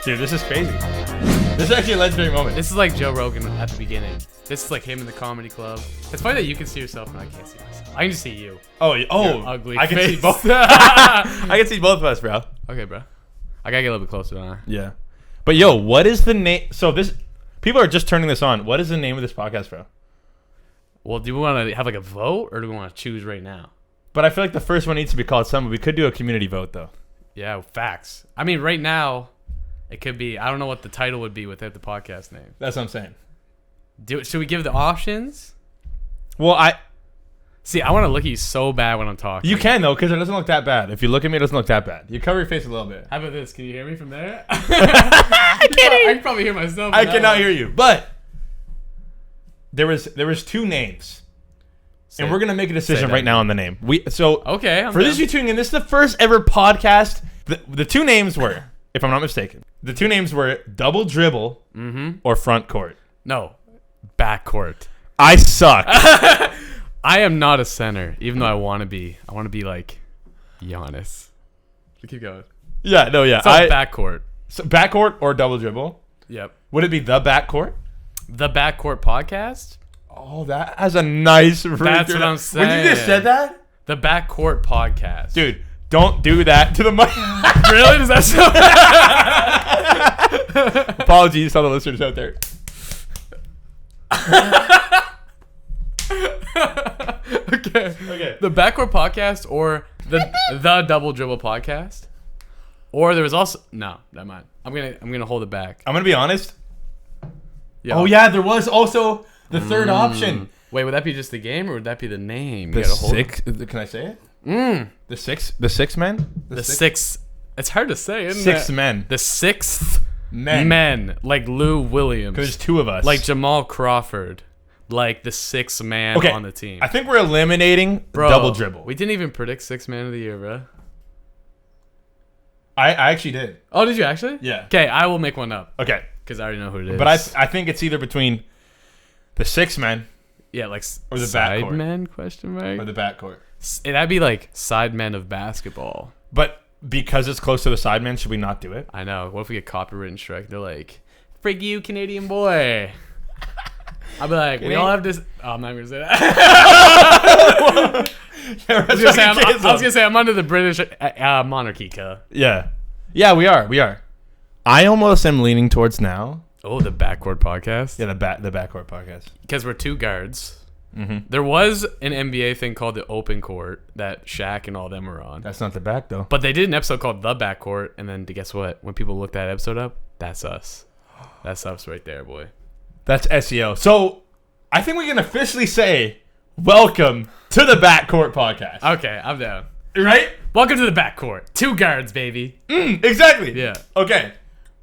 Dude, this is crazy. This is actually a legendary moment. This is like Joe Rogan at the beginning. This is like him in the comedy club. It's funny that you can see yourself and I can't see myself. I can just see you. Oh, Your ugly I can face. see both. I can see both of us, bro. Okay, bro. I gotta get a little bit closer, don't I? Yeah. But yo, what is the name? So this, people are just turning this on. What is the name of this podcast, bro? Well, do we want to have like a vote or do we want to choose right now? But I feel like the first one needs to be called something. We could do a community vote, though. Yeah, facts. I mean, right now, it could be, I don't know what the title would be without the podcast name. That's what I'm saying. Should we give the options? Well, I want to look at you so bad when I'm talking. You can, though, because it doesn't look that bad. If you look at me, it doesn't look that bad. You cover your face a little bit. How about this? Can you hear me from there? I can probably hear myself. I cannot hear you. But there was two names. And we're going to make a decision right now on the name. Okay. For those of you tuning in, this is the first ever podcast. The two names were, if I'm not mistaken, the two names were Double Dribble or Front Court. No. Backcourt. I suck. I am not a center, even though I want to be. I want to be like Giannis. Keep going. Yeah, no, yeah. So backcourt. So Backcourt or Double Dribble? Yep. Would it be the Backcourt? The Backcourt Podcast? Oh, that has a nice ring. That's what I'm saying. When you just said that? The Backcourt Podcast. Dude, don't do that to the mic. Really? Does that sound Apologies to all the listeners out there. Okay. The Backcourt Podcast or the Double Dribble Podcast? Or there was also never mind. I'm gonna hold it back. I'm gonna be honest. Yo. Oh yeah, there was also the third option. Wait, would that be just the game or would that be the name? The six. Can I say it? The six men. The six. It's hard to say, isn't it? Six men. The sixth men, like Lou Williams. Because there's two of us. Like Jamal Crawford, like the sixth man on the team. I think we're eliminating Double Dribble. We didn't even predict sixth man of the year, bro. I actually did. Oh, did you actually? Yeah. Okay, I will make one up. Okay. Because I already know who it is. But I think it's either between the six men. Yeah, like or the side backcourt. men, question mark? Or the backcourt. That'd be like side men of basketball. But because it's close to the side men, should we not do it? I know. What if we get copyright strike? They're like, frig you, Canadian boy. I'll be like, we all have this. Oh, I'm not going to say that. I was going to say, I'm under the British monarchy, cuh. Yeah. Yeah, we are. I almost am leaning towards now. Oh, the Backcourt Podcast? Yeah, the Backcourt Podcast. Because we're two guards. Mm-hmm. There was an NBA thing called the Open Court that Shaq and all them were on. That's not the back, though. But they did an episode called The Backcourt, and then guess what? When people looked that episode up, that's us. That's us right there, boy. That's SEO. So I think we can officially say, welcome to the Backcourt Podcast. Okay, I'm down. Right? Welcome to the Backcourt. Two guards, baby. Exactly. Yeah. Okay.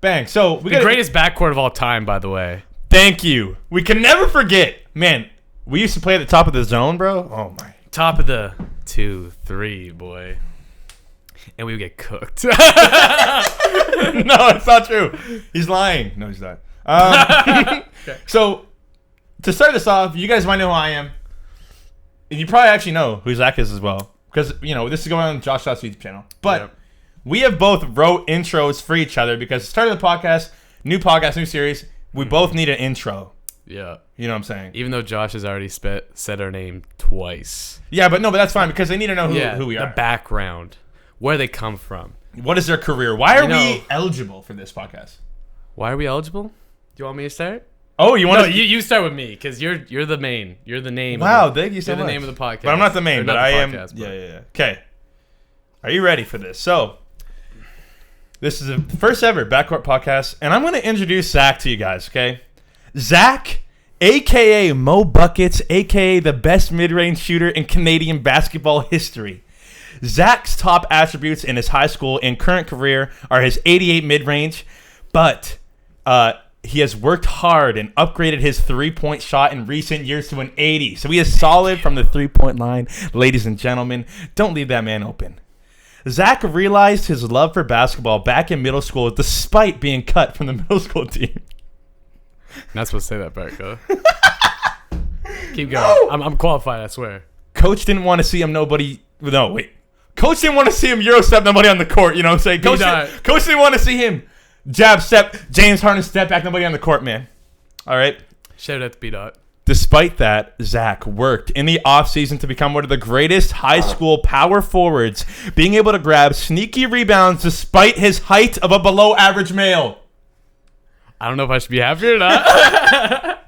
Bang. So we got the greatest backcourt of all time, by the way. Thank you. We can never forget. Man, we used to play at the top of the zone, bro. Oh, my. Top of the 2, 3, boy. And we would get cooked. No, it's not true. He's lying. No, he's not. Okay. So, to start this off, you guys might know who I am. And you probably actually know who Zach is as well. Because, this is going on JoshTheSauce YouTube channel. But we have both wrote intros for each other because the start of the podcast, new series, we both need an intro. Yeah. You know what I'm saying? Even though Josh has already said our name twice. Yeah, but that's fine because they need to know who we are. The background. Where they come from. What is their career? Why are we eligible for this podcast? Why are we eligible? Do you want me to start? Oh, you want to? You start with me because you're the main. You're the name. Wow, thank you so much. You're the name of the podcast. But I'm not the main, but I am. Podcast, yeah. Okay. Are you ready for this? So, this is the first ever Backcourt Podcast, and I'm going to introduce Zach to you guys, okay? Zach, a.k.a. Mo Buckets, a.k.a. the best mid-range shooter in Canadian basketball history. Zach's top attributes in his high school and current career are his 88 mid-range, but he has worked hard and upgraded his three-point shot in recent years to an 80. So he is solid from the three-point line. Ladies and gentlemen, don't leave that man open. Zach realized his love for basketball back in middle school despite being cut from the middle school team. Not supposed to say that back, huh? Keep going. No! I'm qualified, I swear. Coach didn't want to see him Coach didn't want to see him Eurostep nobody on the court, you know what I'm saying? Coach didn't want to see him Jab, step. James Harden, step back. Nobody on the court, man. All right. Shout out to B-Dot. Despite that, Zach worked in the offseason to become one of the greatest high school power forwards, being able to grab sneaky rebounds despite his height of a below-average male. I don't know if I should be happy or not.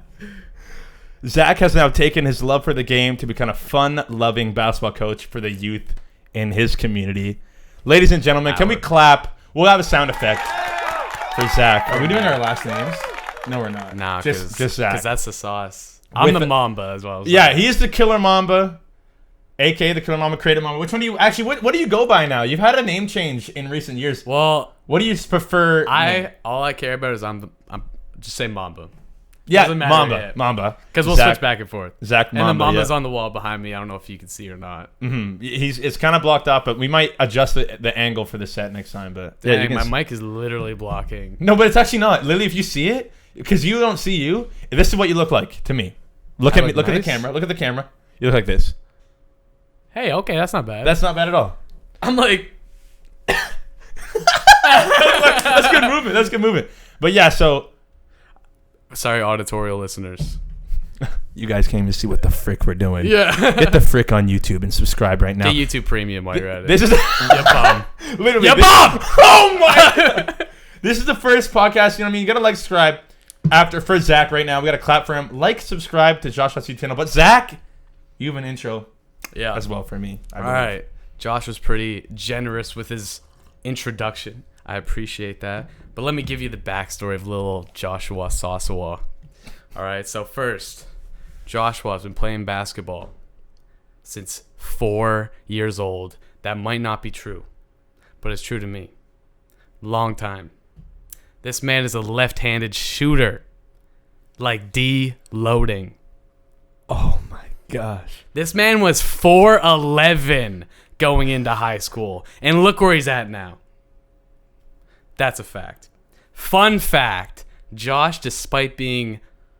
Zach has now taken his love for the game to become a fun-loving basketball coach for the youth in his community. Ladies and gentlemen, can we clap? We'll have a sound effect for Zach. Are we doing our last names? No, we're not. Nah, just Zach. Because that's the sauce. I'm the Mamba as well. Yeah, he's the Killer Mamba, a.k.a. the Killer Mamba, Creative Mamba. Which one do you actually? What do you go by now? You've had a name change in recent years. Well, what do you prefer? All I care about is I'm just say Mamba. Yeah, Doesn't matter Mamba. Because we'll switch back and forth. Zach Mamba. And the Mamba's on the wall behind me. I don't know if you can see or not. Mm-hmm. It's kind of blocked off, but we might adjust the angle for the set next time. But dang, yeah, my mic is literally blocking. No, but it's actually not. Lily, if you see it, because you don't see you, this is what you look like to me. Look at me. Look at the camera. Look at the camera. You look like this. Hey, okay, that's not bad. That's not bad at all. I'm like, that's good movement. That's good movement. But yeah, so sorry, auditorial listeners. You guys can't even see what the frick we're doing. Yeah. Hit the frick on YouTube and subscribe right now. Get YouTube Premium while you're at it. This is you bum. Literally. You bum. Oh my. This is the first podcast. You know what I mean? You gotta subscribe. For Zach right now, we got to clap for him. Subscribe to JoshTheSauce channel. But Zach, you have an intro as well for me. All right. Josh was pretty generous with his introduction. I appreciate that. But let me give you the backstory of little Joshua Saucewa. All right. So first, Joshua has been playing basketball since 4 years old. That might not be true, but it's true to me. Long time. This man is a left-handed shooter. Like D-loading. Oh my gosh. This man was 4'11" going into high school. And look where he's at now. That's a fact. Fun fact. Josh, despite being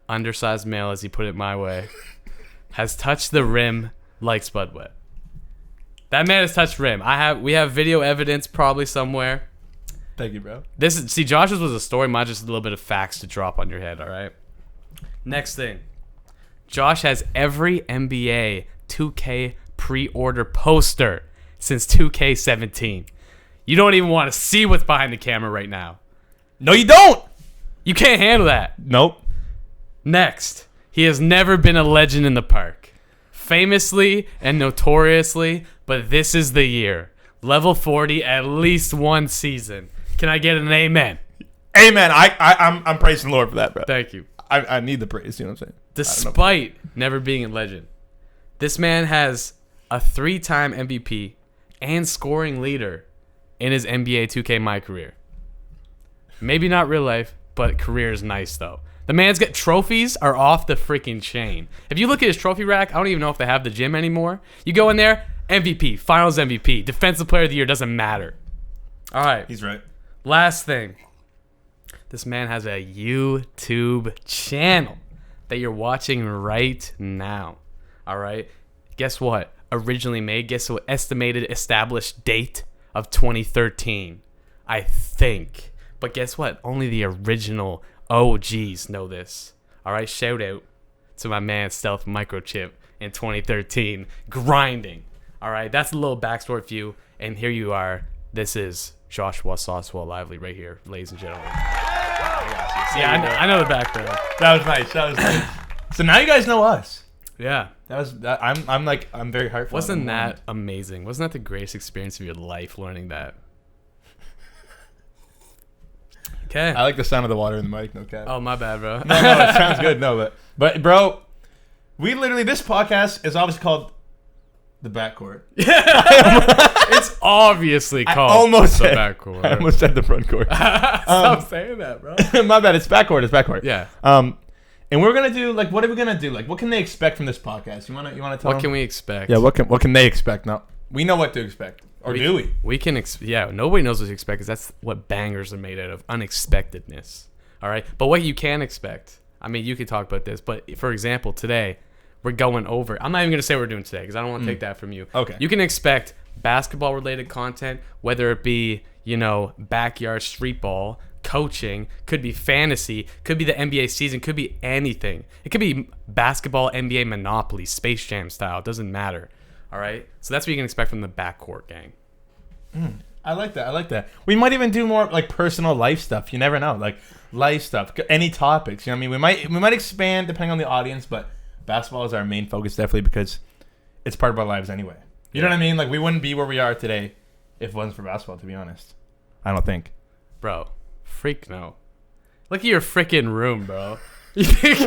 undersized male, as he put it my way, has touched the rim like Spud Wet. That man has touched rim. We have video evidence probably somewhere. Thank you, bro. Josh's was a story. Mine's just a little bit of facts to drop on your head, all right? Next thing. Josh has every NBA 2K pre-order poster since 2K17. You don't even want to see what's behind the camera right now. No, you don't. You can't handle that. Nope. Next. He has never been a legend in the park. Famously and notoriously, but this is the year. Level 40 at least one season. Can I get an amen? Amen. I'm praising the Lord for that, bro. Thank you. I need the praise. You know what I'm saying? Despite never being a legend, this man has a 3-time MVP and scoring leader in his NBA 2K My Career. Maybe not real life, but career is nice though. The man's got trophies are off the freaking chain. If you look at his trophy rack, I don't even know if they have the gym anymore. You go in there, MVP, Finals MVP, Defensive Player of the Year, doesn't matter. All right. He's right. Last thing. This man has a YouTube channel that you're watching right now. All right. Guess what? Originally made, guess what? Estimated established date of 2013. I think. But guess what? Only the original OGs know this. All right. Shout out to my man Stealth Microchip in 2013. Grinding. All right. That's a little backstory for you. And here you are. This is Joshua Saucewell Lively right here, ladies and gentlemen. Yeah, I know the background. That was nice. So now you guys know us. Yeah. I'm very heartfelt. Wasn't that amazing? Wasn't that the greatest experience of your life, learning that? Okay. I like the sound of the water in the mic. No cap. Oh, my bad, bro. No, it sounds good. No, but bro, this podcast is obviously called The Backcourt. It's obviously called The Backcourt. I almost said the front court. Stop saying that, bro. My bad. It's Backcourt. It's Backcourt. Yeah. And we're gonna do what are we gonna do? What can they expect from this podcast? You wanna tell them? What can we expect? Yeah. What can they expect? No, we know what to expect, or do we? We can. Nobody knows what to expect because that's what bangers are made out of, unexpectedness. All right. But what you can expect. I mean, you could talk about this, but for example, today we're going over. I'm not even gonna say what we're doing today because I don't want to take that from you. Okay. You can expect basketball related content, whether it be backyard street ball, coaching, could be fantasy, could be the NBA season, could be anything. It could be basketball, NBA Monopoly, Space Jam style. It doesn't matter. All right? So that's what you can expect from the Backcourt gang. I like that. We might even do more like personal life stuff. You never know. Like life stuff, any topics. You know what I mean? We might expand depending on the audience, but basketball is our main focus definitely because it's part of our lives anyway. You know what I mean? Like we wouldn't be where we are today if it wasn't for basketball, to be honest. I don't think. Bro, freak no. Look at your freaking room, bro. You think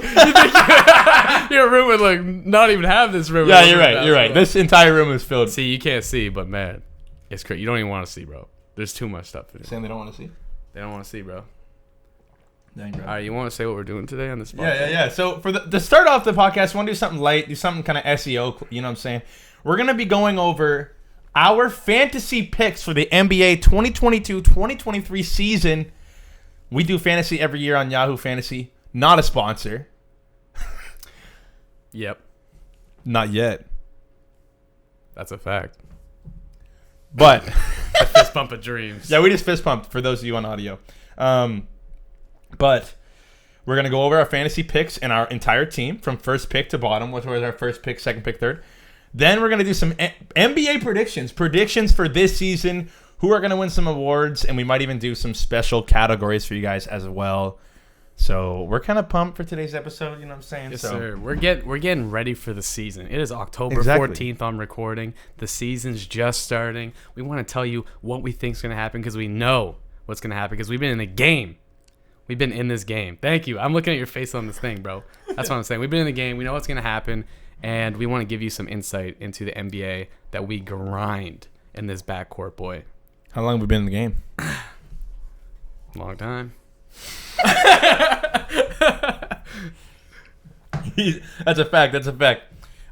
your room would like not even have this room? Yeah, you're right. This entire room is filled. See, you can't see, but man, it's crazy. You don't even want to see, bro. There's too much stuff in here. Saying they don't want to see? They don't want to see, bro. Dang, bro. All right, you want to say what we're doing today on this podcast? Yeah. So to start off the podcast, I want to do something light, do something kind of SEO. You know what I'm saying? We're gonna be going over our fantasy picks for the NBA 2022-2023 season. We do fantasy every year on Yahoo Fantasy. Not a sponsor. Yep. Not yet. That's a fact. But A fist bump of dreams. yeah, we just fist pumped for those of you on audio. But we're gonna go over our fantasy picks and our entire team from first pick to bottom, which was our first pick, second pick, third. Then we're gonna do some NBA predictions for this season. Who are gonna win some awards, and we might even do some special categories for you guys as well. So we're kind of pumped for today's episode. You know what I'm saying? Yes, so, sir. We're getting ready for the season. It is October Exactly. 14th. I'm recording. The season's just starting. We want to tell you what we think is going to happen because we know what's going to happen because we've been in the game. We've been in this game. Thank you. I'm looking at your face on this thing, bro. That's what I'm saying. We've been in the game. We know what's going to happen, and we want to give you some insight into the NBA that we grind in this backcourt, boy. How long have we been in the game? Long time. That's a fact.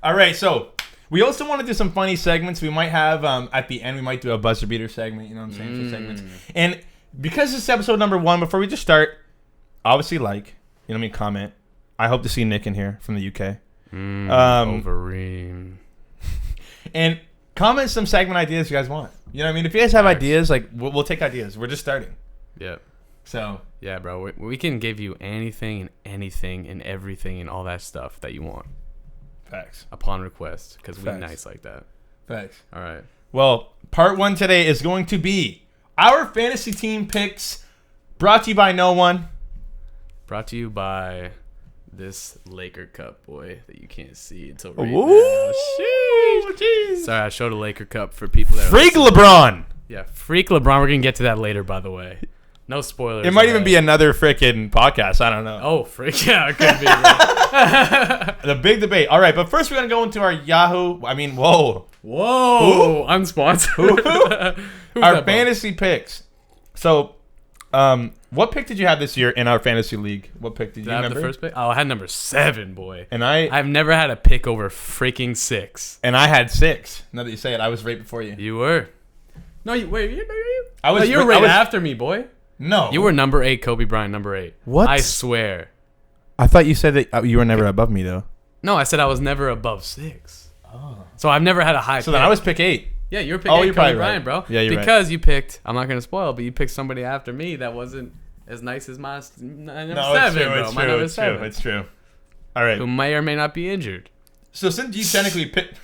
All right, so we also want to do some funny segments. We might have at the end, we might do a buzzer beater segment. You know what I'm saying? For segments. And because this is episode number 1, before we just start, obviously comment. I hope to see Nick in here from the UK. Wolverine. And comment some segment ideas you guys want. You know what I mean? If you guys have ideas, like we'll take ideas. We're just starting. Yep. So yeah, bro, we can give you anything and everything and all that stuff that you want facts upon request because we're Facts. nice like that. Facts. All right. Well, part 1 today is going to be our fantasy team picks, brought to you by no one. Brought to you by this Laker cup, boy, that you can't see until right Ooh, now. jeez. Sorry, I showed a Laker cup for people that are Freak listening. LeBron. Yeah, freak LeBron. We're gonna get to that later, by the way. No spoilers. It might even be another freaking podcast. I don't know. Oh, freak! Yeah, it could be. Bro. The big debate. All right, but first we're gonna go into our Yahoo. Whoa! Unsponsored. Who's our that, fantasy picks. So, what pick did you have this year in our fantasy league? What pick did you I have remember? the first pick? Oh, I had number 7, boy. And I've never had a pick over freaking 6. And I had 6. Now that you say it, I was right before you. You were. No, you wait. You I were right after me, boy. No. You were number 8, Kobe Bryant, number 8. What? I swear. I thought you said that you were never above me though. No, I said I was never above 6. Oh. So I've never had a high. So pick. then I was pick 8. Yeah, you were pick 8, you're Kobe probably Bryant, right. bro. Yeah, you're because you picked. I'm not gonna spoil, but you picked somebody after me that wasn't as nice as my number 7, bro. My number 7. It's true. All right. Who may or may not be injured. So since you technically picked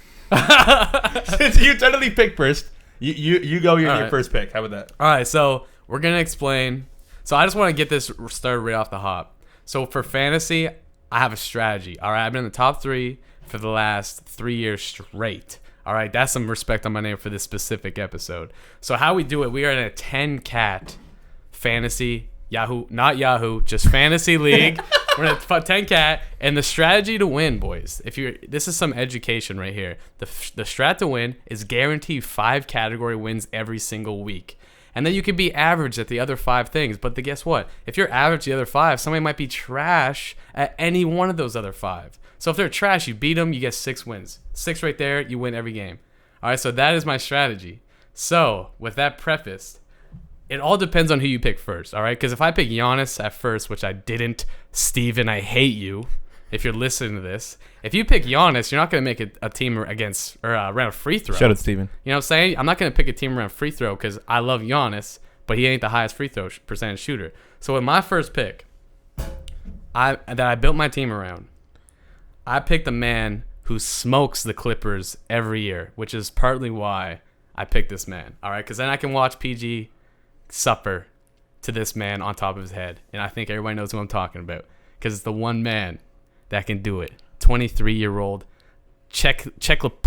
first, you go your first pick. How about that? All right, so we're going to explain. So I just want to get this started right off the hop. So for fantasy, I have a strategy. All right, I've been in the top 3 for the last 3 years straight. All right, that's some respect on my name for this specific episode. So how we do it, we are in a 10-cat fantasy Yahoo, not Yahoo, just fantasy league. We're in a 10-cat, and the strategy to win, boys. This is some education right here. The strat to win is guarantee 5 category wins every single week. And then you can be average at the other 5 things. But guess what? If you're average the other 5, somebody might be trash at any one of those other 5. So if they're trash, you beat them, you get 6 wins. 6 right there, you win every game. All right, so that is my strategy. So with that prefaced, it all depends on who you pick first, all right? Because if I pick Giannis at first, which I didn't, Steven, I hate you if you're listening to this. If you pick Giannis, you're not going to make a team around free throw. Shut it, Steven. You know what I'm saying? I'm not going to pick a team around free throw because I love Giannis, but he ain't the highest free throw percentage shooter. So with my first pick, I built my team around, I picked a man who smokes the Clippers every year, which is partly why I picked this man. All right, because then I can watch PG suffer to this man on top of his head, and I think everybody knows who I'm talking about because it's the one man that can do it. 23-year-old, Czech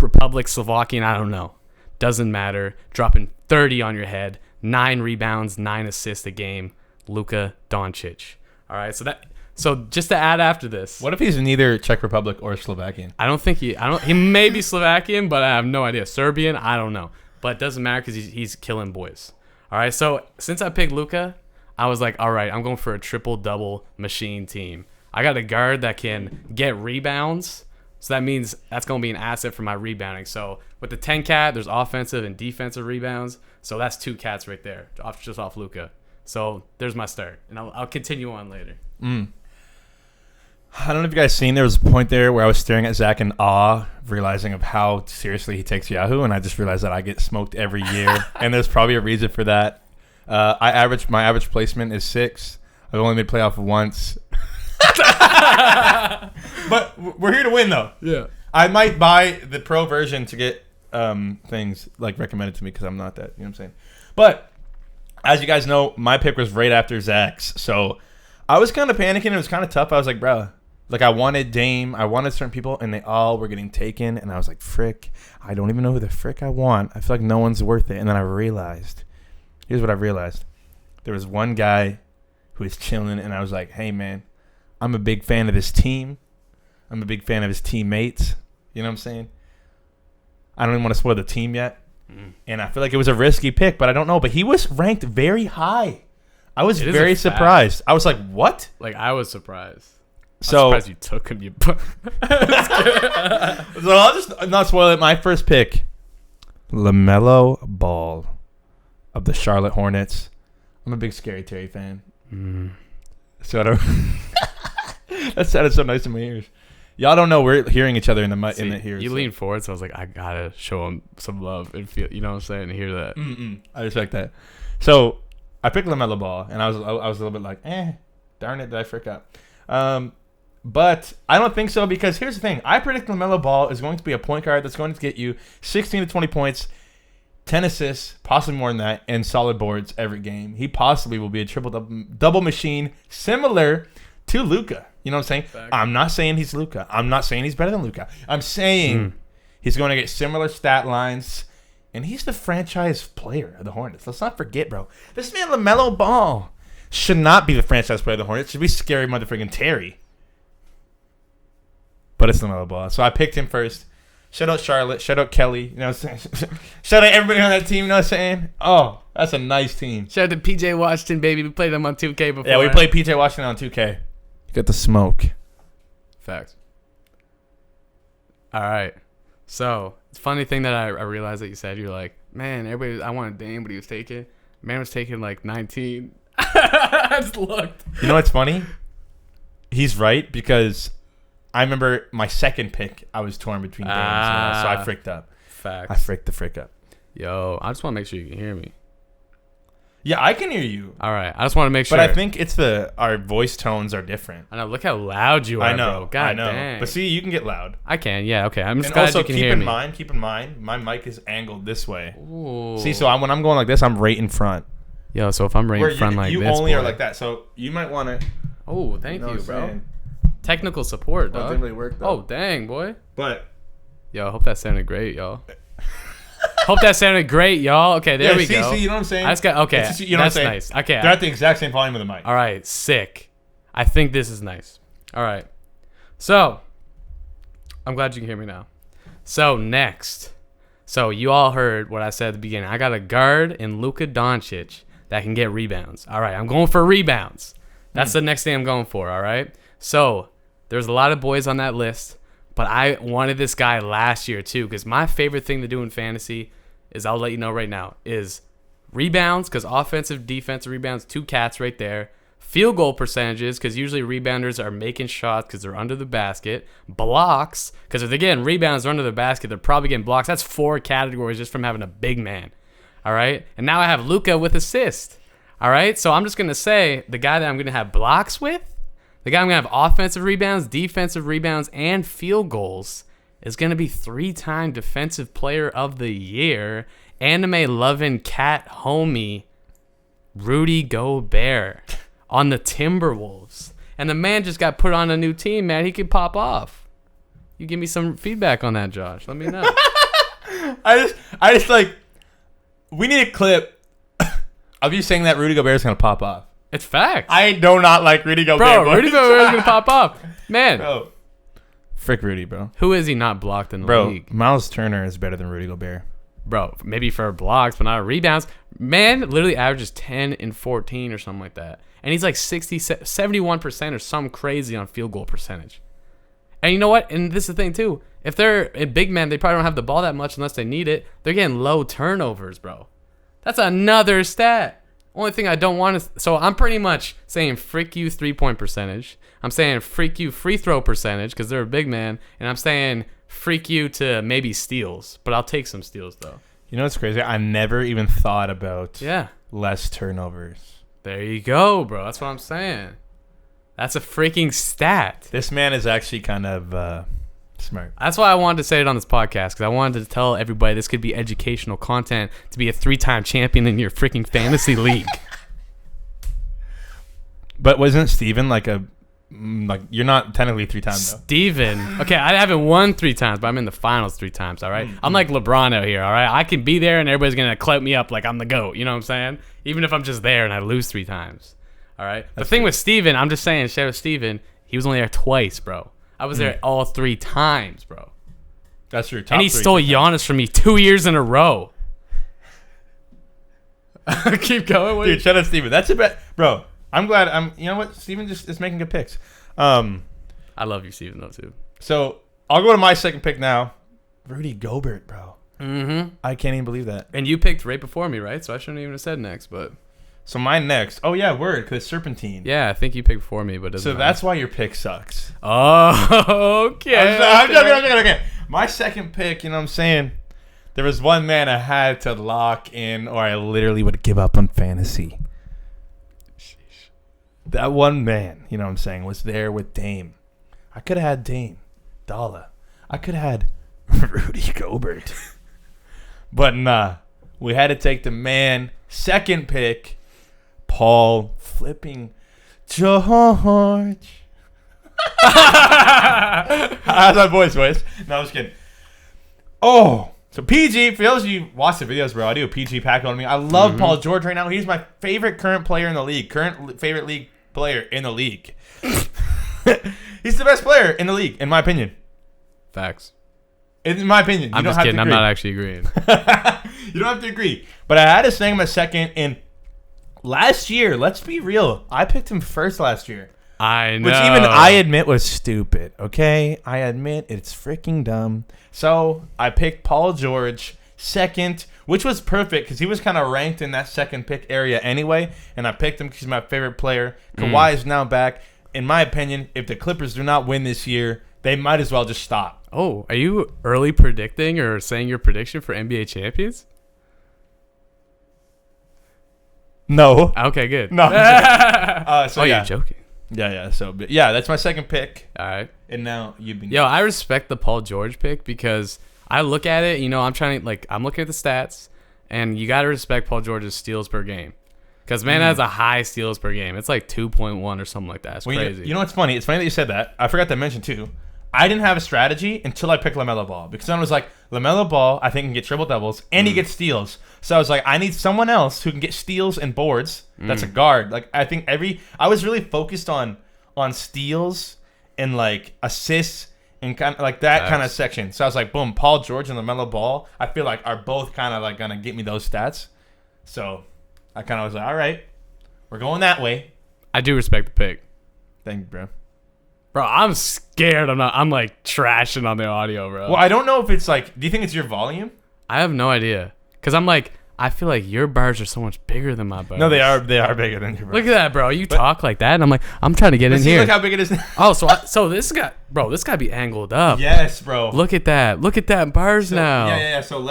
Republic, Slovakian, I don't know. Doesn't matter. Dropping 30 on your head, 9 rebounds, 9 assists a game. Luka Doncic. All right, so just to add after this. What if he's neither Czech Republic or Slovakian? He may be Slovakian, but I have no idea. Serbian, I don't know. But it doesn't matter because he's killing boys. All right, so since I picked Luka, I was like, all right, I'm going for a triple-double machine team. I got a guard that can get rebounds, so that means that's going to be an asset for my rebounding. So with the 10 cat, there's offensive and defensive rebounds, so that's 2 cats right there, just off Luka. So there's my start, and I'll continue on later. I don't know if you guys seen, there was a point there where I was staring at Zack in awe, realizing of how seriously he takes Yahoo, and I just realized that I get smoked every year, and there's probably a reason for that. My average placement is 6. I've only made playoff once. But we're here to win, though. Yeah. I might buy the pro version to get things like recommended to me because I'm not that, you know what I'm saying? But as you guys know, my pick was right after Zach's, so I was kind of panicking. It was kind of tough. I was like, bro, like I wanted Dame, I wanted certain people, and they all were getting taken, and I was like, frick, I don't even know who the frick I want. I feel like no one's worth it. And then I realized, here's what I realized. There was one guy who was chilling, and I was like, hey, man, I'm a big fan of this team. I'm a big fan of his teammates. You know what I'm saying? I don't even want to spoil the team yet. And I feel like it was a risky pick, but I don't know. But he was ranked very high. I was very surprised. I was like, what? Like, I was surprised. So, I'm surprised you took him. So I'll just not spoil it. My first pick, LaMelo Ball of the Charlotte Hornets. I'm a big Scary Terry fan. So I don't. That sounded so nice in my ears. Y'all don't know we're hearing each other in the ears. You leaned forward, so I was like, I gotta show him some love and feel, you know what I'm saying, and hear that. I respect that. So I picked LaMelo Ball, and I was a little bit like, darn it, did I frick up? But I don't think so, because here's the thing. I predict LaMelo Ball is going to be a point guard that's going to get you 16 to 20 points, 10 assists, possibly more than that, and solid boards every game. He possibly will be a triple-double machine similar to Luka. You know what I'm saying? Fact. I'm not saying he's Luka. I'm not saying he's better than Luka. I'm saying he's going to get similar stat lines, and he's the franchise player of the Hornets. Let's not forget, bro. This man, LaMelo Ball, should not be the franchise player of the Hornets. Should be scary motherfucking Terry. But it's LaMelo Ball. So I picked him first. Shout out Charlotte. Shout out Kelly. You know what I'm saying? Shout out everybody on that team. You know what I'm saying? Oh, that's a nice team. Shout out to PJ Washington, baby. We played them on 2K before. Yeah, we played PJ Washington on 2K. Get the smoke. Facts. All right. So, it's a funny thing that I realized that you said. You're like, man, I wanted Dame, but he was taken. Man was taking like 19. I just looked. You know what's funny? He's right, because I remember my second pick, I was torn between Dame, so I fricked up. Facts. I fricked the frick up. Yo, I just want to make sure you can hear me. Yeah, I can hear you. All right. I just want to make sure. But I think it's our voice tones are different. I know. Look how loud you are, I know. bro. God I know. dang. But see, you can get loud. I can. Yeah, okay. I'm just And glad also, you can hear me. keep in mind, my mic is angled this way. Ooh. See, so when I'm going like this, I'm right in front. Yo, so if I'm right in front like this, you only boy. are like that. So you might want to. Oh, thank you, bro. Technical support, dog. Well, it didn't really work, though. Oh, dang, boy. But Yo, hope that sounded great, y'all. Hope that sounded great, y'all. Okay, there we go. See, you know what I'm saying? I just got okay. Just, you know that's what I'm saying? nice. Okay. They're at the exact same volume of the mic. All right, sick. I think this is nice. All right. So, I'm glad you can hear me now. So, next. So, you all heard what I said at the beginning. I got a guard in Luka Doncic that can get rebounds. All right, I'm going for rebounds. That's the next thing I'm going for, all right? So, there's a lot of boys on that list, but I wanted this guy last year too, because my favorite thing to do in fantasy is, I'll let you know right now, is rebounds, because offensive, defensive rebounds, 2 cats right there. Field goal percentages, because usually rebounders are making shots because they're under the basket. Blocks, because if they're getting rebounds, they're under the basket, they're probably getting blocks. That's 4 categories just from having a big man. All right? And now I have Luka with assist. All right, so I'm just going to say the guy that I'm going to have blocks with, the guy I'm going to have offensive rebounds, defensive rebounds, and field goals is going to be 3-time Defensive Player of the Year, anime-loving cat homie, Rudy Gobert on the Timberwolves. And the man just got put on a new team, man. He could pop off. You give me some feedback on that, Josh. Let me know. I just like, we need a clip of you saying that Rudy Gobert is going to pop off. It's fact. I do not like Rudy Gobert. Bro, Rudy Gobert is going to pop off. Man. Bro. Frick Rudy, bro. Who is he not blocked in the league? Miles Turner is better than Rudy Gobert. Bro, maybe for blocks, but not rebounds. Man literally averages 10 and 14 or something like that. And he's like 71% or something crazy on field goal percentage. And you know what? And this is the thing, too. If they're a big man, they probably don't have the ball that much unless they need it. They're getting low turnovers, bro. That's another stat. Only thing I don't want is... So I'm pretty much saying frick you 3-point percentage. I'm saying freak you free throw percentage because they're a big man. And I'm saying freak you to maybe steals. But I'll take some steals, though. You know what's crazy? I never even thought about Yeah. less turnovers. There you go, bro. That's what I'm saying. That's a freaking stat. This man is actually kind of smart. That's why I wanted to say it on this podcast, because I wanted to tell everybody this could be educational content to be a 3-time champion in your freaking fantasy league. But wasn't Steven like you're not technically 3 times though. Steven. Okay, I haven't won 3 times, but I'm in the finals 3 times, all right? I'm like LeBron out here, all right? I can be there and everybody's going to clout me up like I'm the GOAT, you know what I'm saying? Even if I'm just there and I lose 3 times, all right? The thing with Steven, I'm just saying, shout out Steven, he was only there twice, bro. I was there all 3 times, bro. That's your top. And he stole Giannis from me 2 years in a row. Keep going. Dude, shout out Steven. That's a bet. Bro, I'm glad. You know what? Steven just is making good picks. I love you, Steven, though, too. So I'll go to my second pick now. Rudy Gobert, bro. Mm-hmm. I can't even believe that. And you picked right before me, right? So I shouldn't even have said next, but... So mine next. Oh, yeah, word, because Serpentine. Yeah, I think you picked before me, but it doesn't matter. That's why your pick sucks. Oh, okay. I'm joking. My second pick, you know what I'm saying? There was one man I had to lock in, or I literally would give up on fantasy. Sheesh. That one man, you know what I'm saying, was there with Dame. I could have had Dame, Dalla. I could have had Rudy Gobert. But nah, we had to take the man, second pick, Paul flipping George. How's my voice? No, I'm just kidding. Oh, so PG, for those of you who watch the videos, bro, I do a PG pack on me. I love Paul George right now. He's my favorite current player in the league. Favorite league player in the league. He's the best player in the league, in my opinion. Facts. In my opinion. I'm just kidding. I'm not actually agreeing. You don't have to agree. But I had to say him a second. And last year, let's be real, I picked him first last year. I know. Which even I admit was stupid, okay? I admit it's freaking dumb. So I picked Paul George second, which was perfect because he was kind of ranked in that second pick area anyway. And I picked him because he's my favorite player. Kawhi is now back. In my opinion, if the Clippers do not win this year, they might as well just stop. Oh, are you early predicting or saying your prediction for NBA champions? No. Okay, good. No. You're joking. Yeah. So, yeah, that's my second pick. All right. And now you've been... Yo, I respect the Paul George pick because I look at it, I'm looking at the stats, and you got to respect Paul George's steals per game. Because man has a high steals per game. It's like 2.1 or something like that. It's crazy. You know what's funny? It's funny that you said that. I forgot to mention, too. I didn't have a strategy until I picked LaMelo Ball. Because then I was like, LaMelo Ball, I think, can get triple-doubles, and he gets steals. So I was like, I need someone else who can get steals and boards. That's a guard. Like, I think I was really focused on steals and, like, assists and kind of like that kind of section. So I was like, boom, Paul George and LaMelo Ball, I feel like are both kind of, like, going to get me those stats. So I kind of was like, all right, we're going that way. I do respect the pick. Thank you, bro. Bro, I'm scared. I'm like trashing on the audio, bro. Well, I don't know if it's like, do you think it's your volume? I have no idea. Because I feel like your bars are so much bigger than my bars. No, they are bigger than your bars. Look at that, bro. You talk like that, and I'm like, I'm trying to get in here. Look how big it is now. Oh, so this got to be angled up. Yes, bro. Look at that bars now. Yeah. So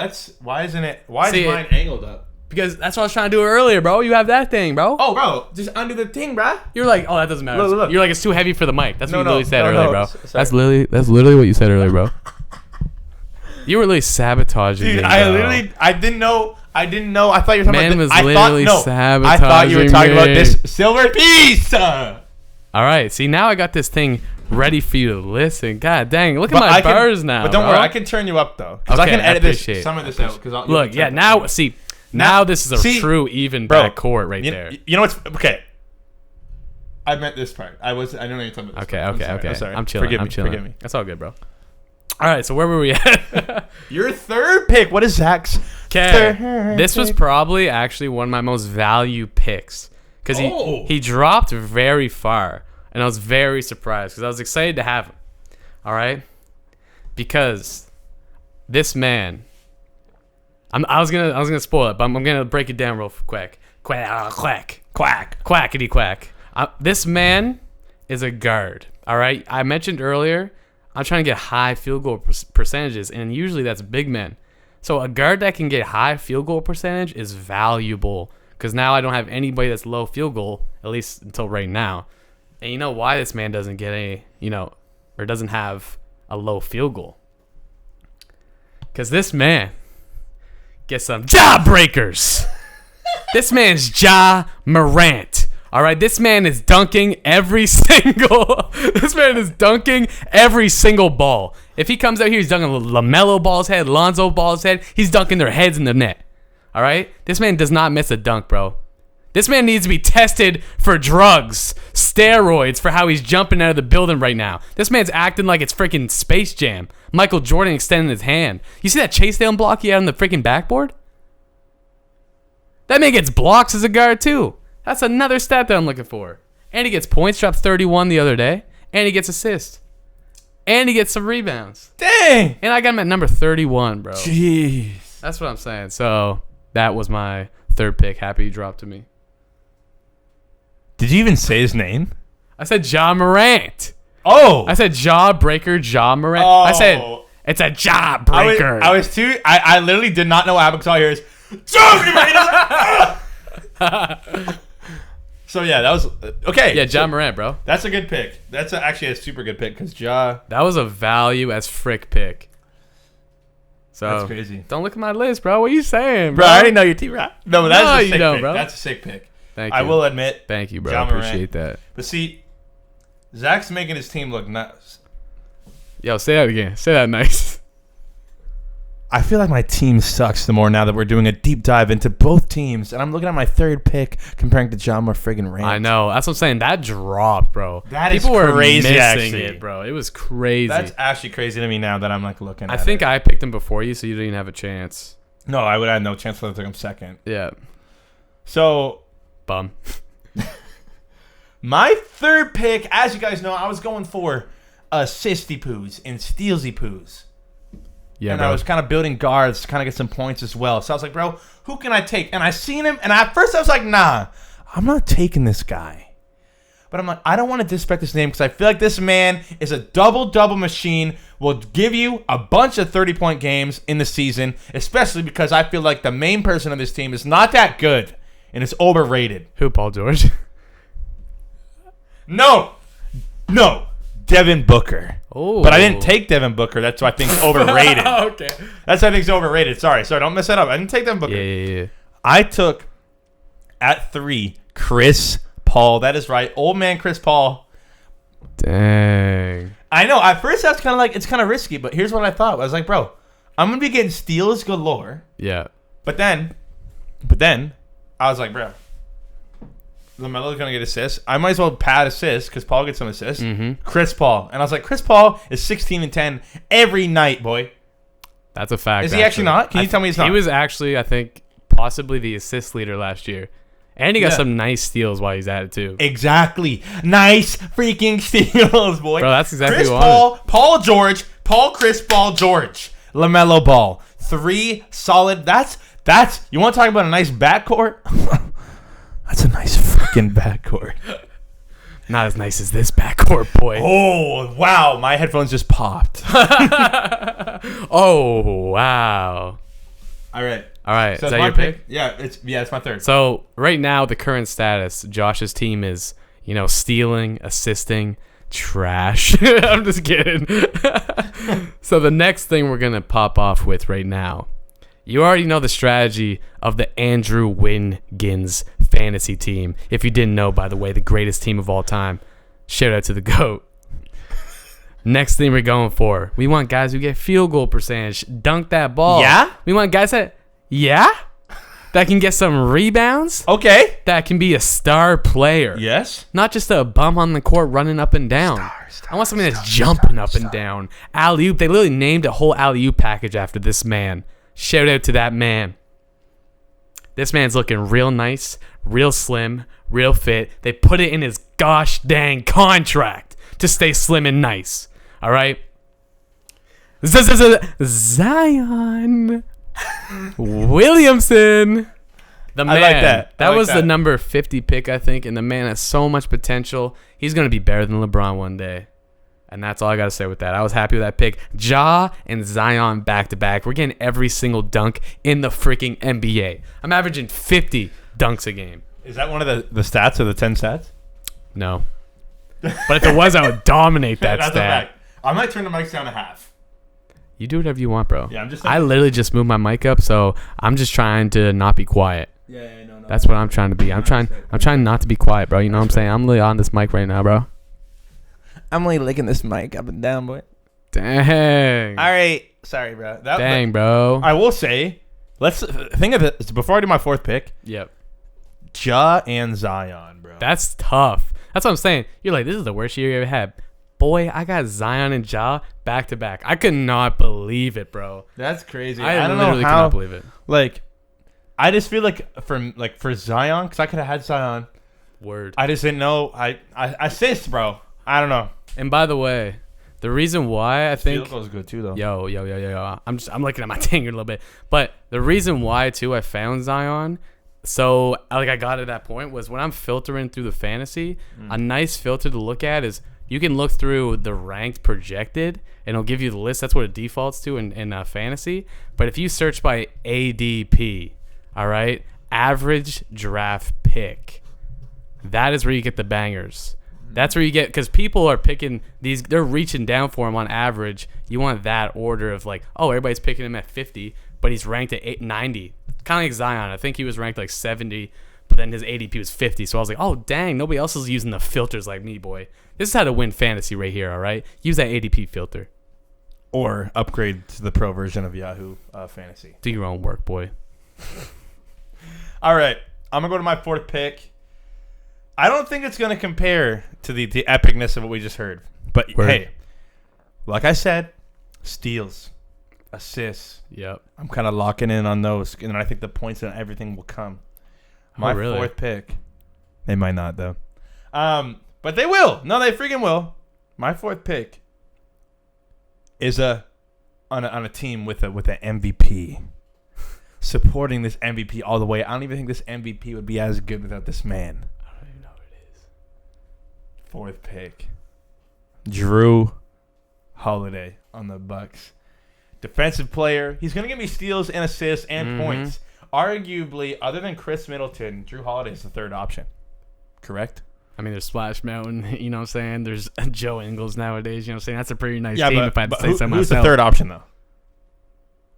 why is mine angled up? Because that's what I was trying to do earlier, bro. You have that thing, bro. Oh, bro, just undo the thing, bro. You're like, oh, that doesn't matter. Look. You're like, it's too heavy for the mic. That's what you literally said no, earlier, no. bro. Sorry. That's literally what you said earlier, bro. You were literally sabotaging Dude, me, I didn't know. I thought you were talking Man about was this. literally sabotaging I thought you were talking about me. this silver piece. All right, see, now I got this thing ready for you to listen. God dang, look at But my bars now. But don't bro. worry, I can turn you up though, because Okay, I can edit appreciate it. some of this out. Look, yeah, now see, now this is a true even bro, backcourt right there. You know what's okay? I meant this part. I don't know you're talking about this part. Okay. I'm sorry. I'm chilling. Forgive me. That's all good, bro. All right, so where were we at? Your third pick. What is Zach's? Okay, this was probably actually one of my most value picks because he dropped very far, and I was very surprised because I was excited to have him. All right, because this man, I was gonna spoil it, but I'm gonna break it down real quick. Quackity quack. This man is a guard. All right, I mentioned earlier, I'm trying to get high field goal percentages, and usually that's big men. So a guard that can get high field goal percentage is valuable because now I don't have anybody that's low field goal, at least until right now. And you know why this man doesn't get or doesn't have a low field goal? Because this man gets some jaw breakers. This man's Ja Morant. All right, this man is dunking every single. This man is dunking every single ball. If he comes out here, he's dunking LaMelo Ball's head, Lonzo Ball's head. He's dunking their heads in the net. All right, this man does not miss a dunk, bro. This man needs to be tested for drugs, steroids, for how he's jumping out of the building right now. This man's acting like it's freaking Space Jam. Michael Jordan extending his hand. You see that chase down block he had on the freaking backboard? That man gets blocks as a guard too. That's another stat that I'm looking for. And he gets points, dropped 31 the other day. And he gets assists. And he gets some rebounds. Dang. And I got him at number 31, bro. Jeez. That's what I'm saying. So that was my third pick. Happy he dropped to me. Did you even say his name? I said Ja Morant. Oh. I said jaw breaker, Ja Morant. Oh. I said it's a jaw breaker. I literally did not know what happened until I hear his. So yeah, that was okay. Yeah, Ja Morant, bro. That's a good pick. That's actually a super good pick because Ja. That was a value as frick pick. So That's crazy. Don't look at my list, bro. What are you saying, Bro, I already know your team, right? No, but that's No, a you sick don't, pick. bro. That's a sick pick. Thank you. I will admit. Thank you, bro. Ja I Morant. appreciate that. But see, Zach's making his team look nice. Yo, say that again. Say that nice. I feel like my team sucks the more now that we're doing a deep dive into both teams, and I'm looking at my third pick comparing to Ja Morant. I know. That's what I'm saying. That dropped, bro. People were crazy, missing actually. it, bro. It was crazy. That's actually crazy to me now that I'm like looking at I think it. I picked him before you, so you didn't even have a chance. No, I would have no chance to take him second. Yeah. So, Bum. my third pick, as you guys know, I was going for assisty poos and stealsy poos. Yeah, and bro. I was kind of building guards to kind of get some points as well. So I was like, bro, who can I take? And I seen him, and at first I was like, nah, I'm not taking this guy. But I'm like, I don't want to disrespect this name because I feel like this man is a double-double machine, will give you a bunch of 30-point games in the season, especially because I feel like the main person on this team is not that good, and it's overrated. Who, Paul George? No. Devin Booker. Oh. But I didn't take Devin Booker. That's why I think it's overrated. Okay. That's why I think it's overrated. Sorry, don't mess that up. I didn't take Devin Booker. Yeah. I took, at 3, Chris Paul. That is right. Old man Chris Paul. Dang. I know. At first, I was kind of like, it's kind of risky. But here's what I thought. I was like, bro, I'm going to be getting steals galore. Yeah. But then, I was like, bro, LaMelo's going to get assists. I might as well pad assists because Paul gets some assists. Mm-hmm. Chris Paul. And I was like, Chris Paul is 16 and 10 every night, boy. That's a fact. Is he actually not? Can you tell me he's not? He was actually, I think, possibly the assist leader last year. And he got some nice steals while he's at it, too. Exactly. Nice freaking steals, boy. Bro, that's exactly Chris what Paul, Paul George, Chris Paul, George. LaMelo Ball. 3 solid. That's you want to talk about a nice backcourt? That's a nice freaking backcourt. Not as nice as this backcourt, boy. Oh, wow. My headphones just popped. Oh, wow. All right. So is that my your pick? Yeah, it's my third. So right now, the current status, Josh's team is, stealing, assisting, trash. I'm just kidding. So the next thing we're going to pop off with right now, you already know the strategy of the Andrew Wiggins fantasy team. If you didn't know, by the way, the greatest team of all time. Shout out to the GOAT. Next thing we're going for, we want guys who get field goal percentage, dunk that ball. Yeah? We want guys that can get some rebounds. Okay. That can be a star player. Yes. Not just a bum on the court running up and down. I want somebody that's jumping up and down. Alley-oop. They literally named a whole alley-oop package after this man. Shout out to that man. This man's looking real nice, real slim, real fit. They put it in his gosh dang contract to stay slim and nice. All right? Zion Williamson. The man. I like that. That was the number 50 pick, I think, and the man has so much potential. He's going to be better than LeBron one day. And that's all I got to say with that. I was happy with that pick. Ja and Zion back-to-back. We're getting every single dunk in the freaking NBA. I'm averaging 50 dunks a game. Is that one of the stats or the 10 stats? No. But if it was, I would dominate that That's stat. a fact. I might turn the mics down to half. You do whatever you want, bro. Yeah, I'm just. I literally just moved my mic up, so I'm just trying to not be quiet. Yeah, no. That's what I'm trying to be. I'm trying not to be quiet, bro. You know what I'm saying? I'm literally on this mic right now, bro. I'm only licking this mic up and down, boy. Dang. All right. Sorry, bro. Dang, bro. I will say, let's think of it before I do my fourth pick. Yep. Ja and Zion, bro. That's tough. That's what I'm saying. You're like, this is the worst year you ever had. Boy, I got Zion and Ja back to back. I could not believe it, bro. That's crazy. I don't literally know could how. not believe it. Like, I just feel like for Zion, because I could have had Zion. Word. I just didn't know. I assist, bro. I don't know. And by the way, the reason why I think Field goal's good too, though. Yo. I'm looking at my thing a little bit. But the reason why too I found Zion, so I got to that point was when I'm filtering through the fantasy, a nice filter to look at is you can look through the ranked projected and it'll give you the list. That's what it defaults to in fantasy. But if you search by ADP, all right, average draft pick, that is where you get the bangers. That's where you get, because people are picking these, they're reaching down for him on average. You want that order of like, oh, everybody's picking him at 50, but he's ranked at 90. Kind of like Zion. I think he was ranked like 70, but then his ADP was 50. So I was like, oh, dang, nobody else is using the filters like me, boy. This is how to win fantasy right here, all right? Use that ADP filter. Or upgrade to the pro version of Yahoo Fantasy. Do your own work, boy. All right. I'm going to go to my fourth pick. I don't think it's going to compare to the epicness of what we just heard. But, hey, like I said, steals, assists. Yep. I'm kind of locking in on those. And I think the points and everything will come. My fourth pick. They might not, though. But they will. No, they freaking will. My fourth pick is on a team with an MVP. Supporting this MVP all the way. I don't even think this MVP would be as good without this man. I don't even know who it is. Fourth pick, Drew Holiday on the Bucks. Defensive player. He's going to give me steals and assists and points. Arguably, other than Chris Middleton, Drew Holiday is the third option. Correct? I mean, there's Splash Mountain, you know what I'm saying? There's Joe Ingles nowadays, you know what I'm saying? That's a pretty nice team if I had to say so myself. Who's the third option, though?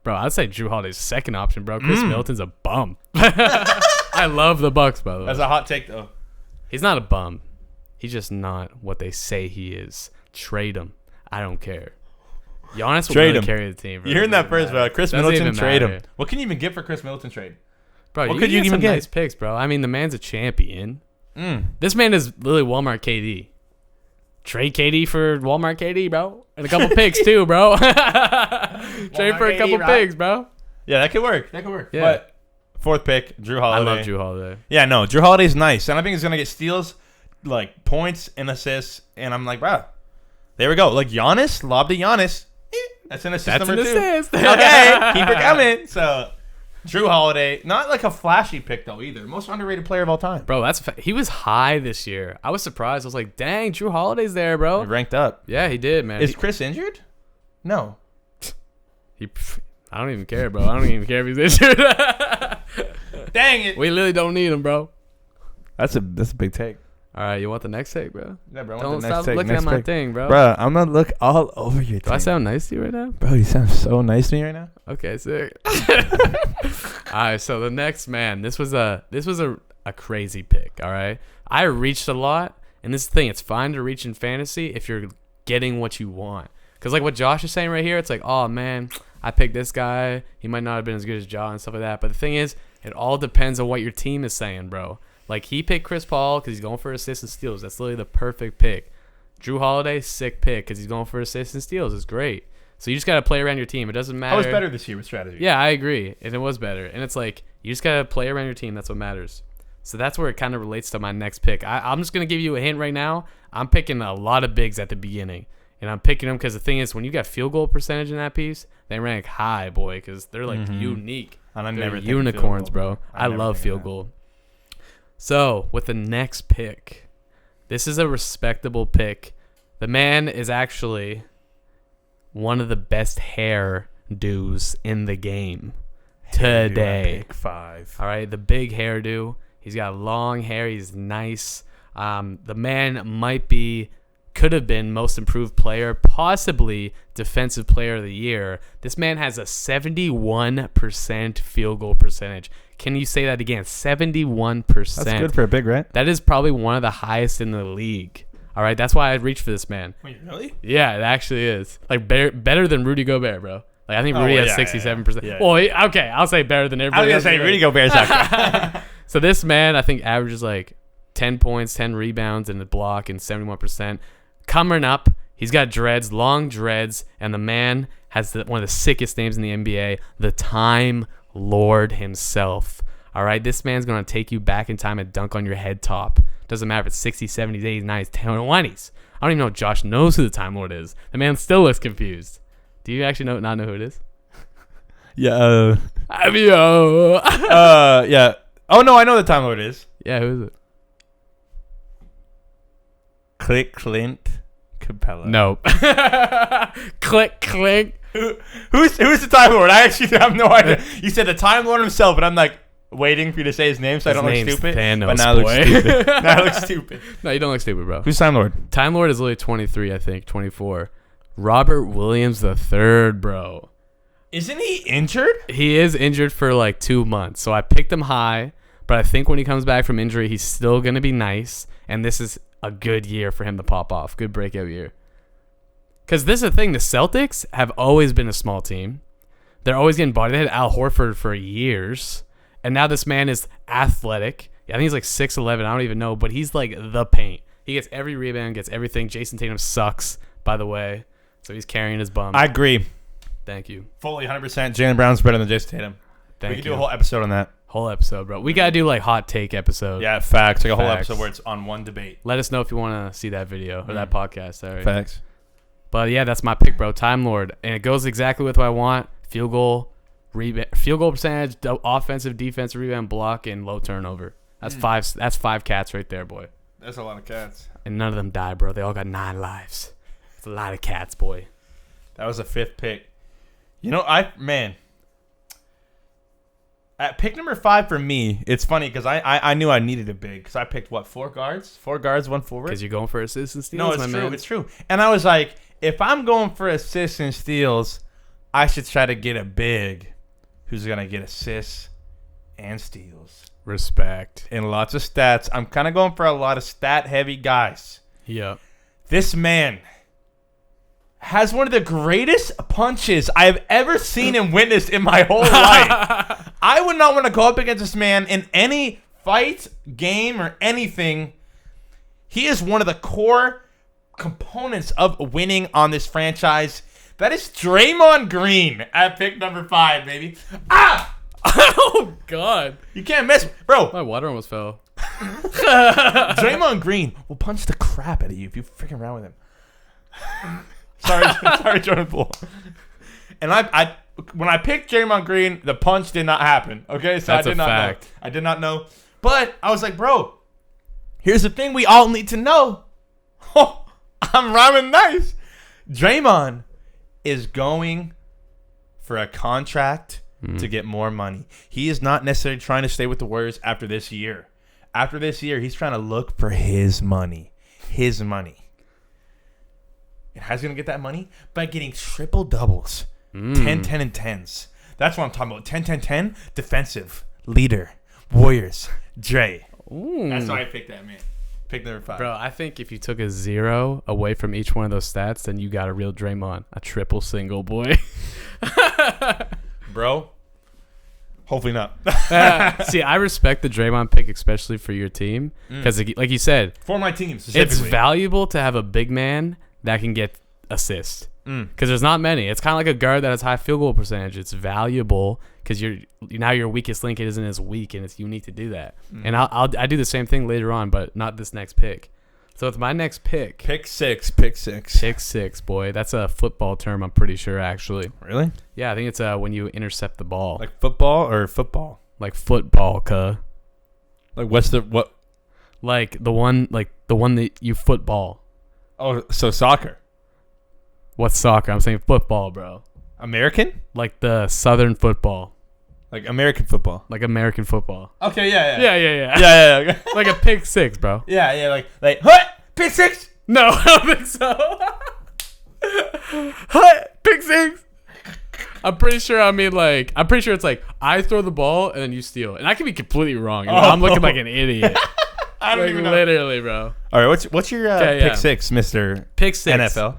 Bro, I'd say Drew Holiday's second option, bro. Chris Middleton's a bum. I love the Bucks, by the way. That's a hot take, though. He's not a bum. He's just not what they say he is. Trade him. I don't care. Giannis will really carry the team, bro. You're in that first, bro. Chris Middleton, trade him. Matter. What can you even get for Chris Middleton trade? Bro, what could you even get? Nice picks, bro. I mean, the man's a champion. This man is literally Walmart KD. Trade KD for Walmart KD, bro. And a couple picks, too, bro. Trade for a couple picks, bro. Yeah, that could work. Yeah. But fourth pick, Drew Holiday. I love Drew Holiday. Yeah, no, Drew Holiday's nice. And I think he's going to get steals, like points and assists. And I'm like, wow, there we go. Like Giannis, lob to Giannis. That's an assist number 2. Assist. Okay, keep it coming. So, Drew Holiday, not like a flashy pick, though, either. Most underrated player of all time. Bro, he was high this year. I was surprised. I was like, dang, Drew Holiday's there, bro. He ranked up. Yeah, he did, man. Is Chris injured? No. I I don't even care, bro. I don't even care if he's injured. Dang it. We literally don't need him, bro. That's a big take. All right, you want the next take, bro? Yeah, bro. I Don't want the next stop take. looking Next at my pick. thing, bro. Bro, I'm gonna look all over your Do I thing. sound nice to you right now? Bro, you sound so nice to me right now. Okay, sick. All right, so the next man, this was a crazy pick. All right, I reached a lot, and this is the thing, it's fine to reach in fantasy if you're getting what you want. Cause like what Josh is saying right here, it's like, oh man, I picked this guy. He might not have been as good as Josh and stuff like that. But the thing is, it all depends on what your team is saying, bro. Like he picked Chris Paul because he's going for assists and steals. That's literally the perfect pick. Drew Holiday, sick pick because he's going for assists and steals. It's great. So you just got to play around your team. It doesn't matter. I was better this year with strategy. Yeah, I agree. And it was better. And it's like, you just got to play around your team. That's what matters. So that's where it kind of relates to my next pick. I'm just going to give you a hint right now. I'm picking a lot of bigs at the beginning. And I'm picking them because the thing is, when you got field goal percentage in that piece, they rank high, boy, because they're like unique. And I They're never think unicorns, field goal, bro. I never love think of field that. goal. So with the next pick, this is a respectable pick. The man is actually one of the best hair dudes in the game today. Pick 5. All right, the big hairdo. He's got long hair. He's nice. The man could have been most improved player, possibly defensive player of the year. This man has a 71% field goal percentage. Can you say that again? 71%. That's good for a big, right? That is probably one of the highest in the league. All right, that's why I reached for this man. Wait, really? Yeah, it actually is. Like better than Rudy Gobert, bro. Like I think Rudy has 67%. Yeah. Well, okay, I'll say better than everybody. I was going to say Rudy Gobert's not So this man, I think, averages like 10 points, 10 rebounds, and a block, and 71%. Coming up, he's got dreads, long dreads, and the man has one of the sickest names in the NBA, the Time Lord himself. All right, this man's going to take you back in time and dunk on your head top. Doesn't matter if it's 60s, 70s, 80s, 90s, 10s, 20s. I don't even know if Josh knows who the Time Lord is. The man still looks confused. Do you actually not know who it is? Yeah. Yeah. Oh, no, I know the Time Lord is. Yeah, who is it? Clint Capella. Nope. Click, clink. Who's the Time Lord? I actually have no idea. You said the Time Lord himself, and I'm like waiting for you to say his name so I don't look stupid. Thanos, but now I look boy. stupid. Now I look stupid. No, you don't look stupid, bro. Who's Time Lord? Time Lord is literally 23, I think, 24. Robert Williams III, bro. Isn't he injured? He is injured for like 2 months, so I picked him high, but I think when he comes back from injury, he's still going to be nice, and this is a good year for him to pop off. Good breakout year. Because this is the thing, the Celtics have always been a small team. They're always getting bodied. They had Al Horford for years, and now this man is athletic. I think he's like 6'11", I don't even know, but he's like the paint. He gets every rebound, gets everything. Jason Tatum sucks, by the way, so he's carrying his bum. I agree. Thank you. Fully 100%. Jaylen Brown's better than Jason Tatum. Thank We you. can do a whole episode on that. Whole episode, bro. We got to do like hot take episode. Yeah, facts. Like a whole Facts. episode where it's on one debate. Let us know if you want to see that video or that podcast. All right. Facts. But yeah, that's my pick, bro. Time Lord. And it goes exactly with what I want. Field goal percentage, offensive, defensive, rebound, block, and low turnover. That's five cats right there, boy. That's a lot of cats. And none of them die, bro. They all got 9 lives. It's a lot of cats, boy. That was a 5th pick. You know, at pick number 5 for me, it's funny because I knew I needed a big because I picked, 4 guards? 4 guards, 1 forward? Because you're going for assists and steals, No, it's my true. man. It's true. And I was like, if I'm going for assists and steals, I should try to get a big who's going to get assists and steals. Respect. And lots of stats. I'm kind of going for a lot of stat-heavy guys. Yep. This man has one of the greatest punches I have ever seen and witnessed in my whole life. I would not want to go up against this man in any fight, game, or anything. He is one of the core components of winning on this franchise. That is Draymond Green at pick number 5, baby. Ah! Oh, God. You can't miss, bro. My water almost fell. Draymond Green will punch the crap out of you if you freaking around with him. Sorry, Jordan Poole. And I when I picked Draymond Green, the punch did not happen. Okay, so That's I did a not fact. know. I did not know. But I was like, bro, here's the thing we all need to know. I'm rhyming nice. Draymond is going for a contract to get more money. He is not necessarily trying to stay with the Warriors after this year. After this year, he's trying to look for his money. His money. And how's he going to get that money? By getting triple doubles. 10, 10, and 10s. That's what I'm talking about. 10, 10, 10. Defensive. Leader. Warriors. Dre. Ooh. That's why I picked that, man. Pick number 5. Bro, I think if you took a 0 away from each one of those stats, then you got a real Draymond. A triple single, boy. Bro. Hopefully not. See, I respect the Draymond pick, especially for your team. Because, like you said, for my team, it's valuable to have a big man that can get assists. Because there's not many. It's kind of like a guard that has high field goal percentage. It's valuable because now your weakest link isn't as weak, and it's unique to do that. And I do the same thing later on, but not this next pick. So it's my next pick. Pick 6. Pick 6, boy. That's a football term, I'm pretty sure, actually. Really? Yeah, I think it's when you intercept the ball. Like football or football? Like football, cuh. Like what? Like the one that you football. Oh, so soccer. What's soccer? I'm saying football, bro. American? Like the Southern football. Like American football. Like American football. Okay, yeah. Yeah. Okay. Like a pick 6, bro. Yeah, like what? Pick 6? No, I don't think so. What? Pick 6? I'm pretty sure it's like I throw the ball and then you steal it. And I could be completely wrong. You know? I'm looking like an idiot. I don't even know. Literally, bro. All right, what's your pick 6, Mr. Pick 6. NFL?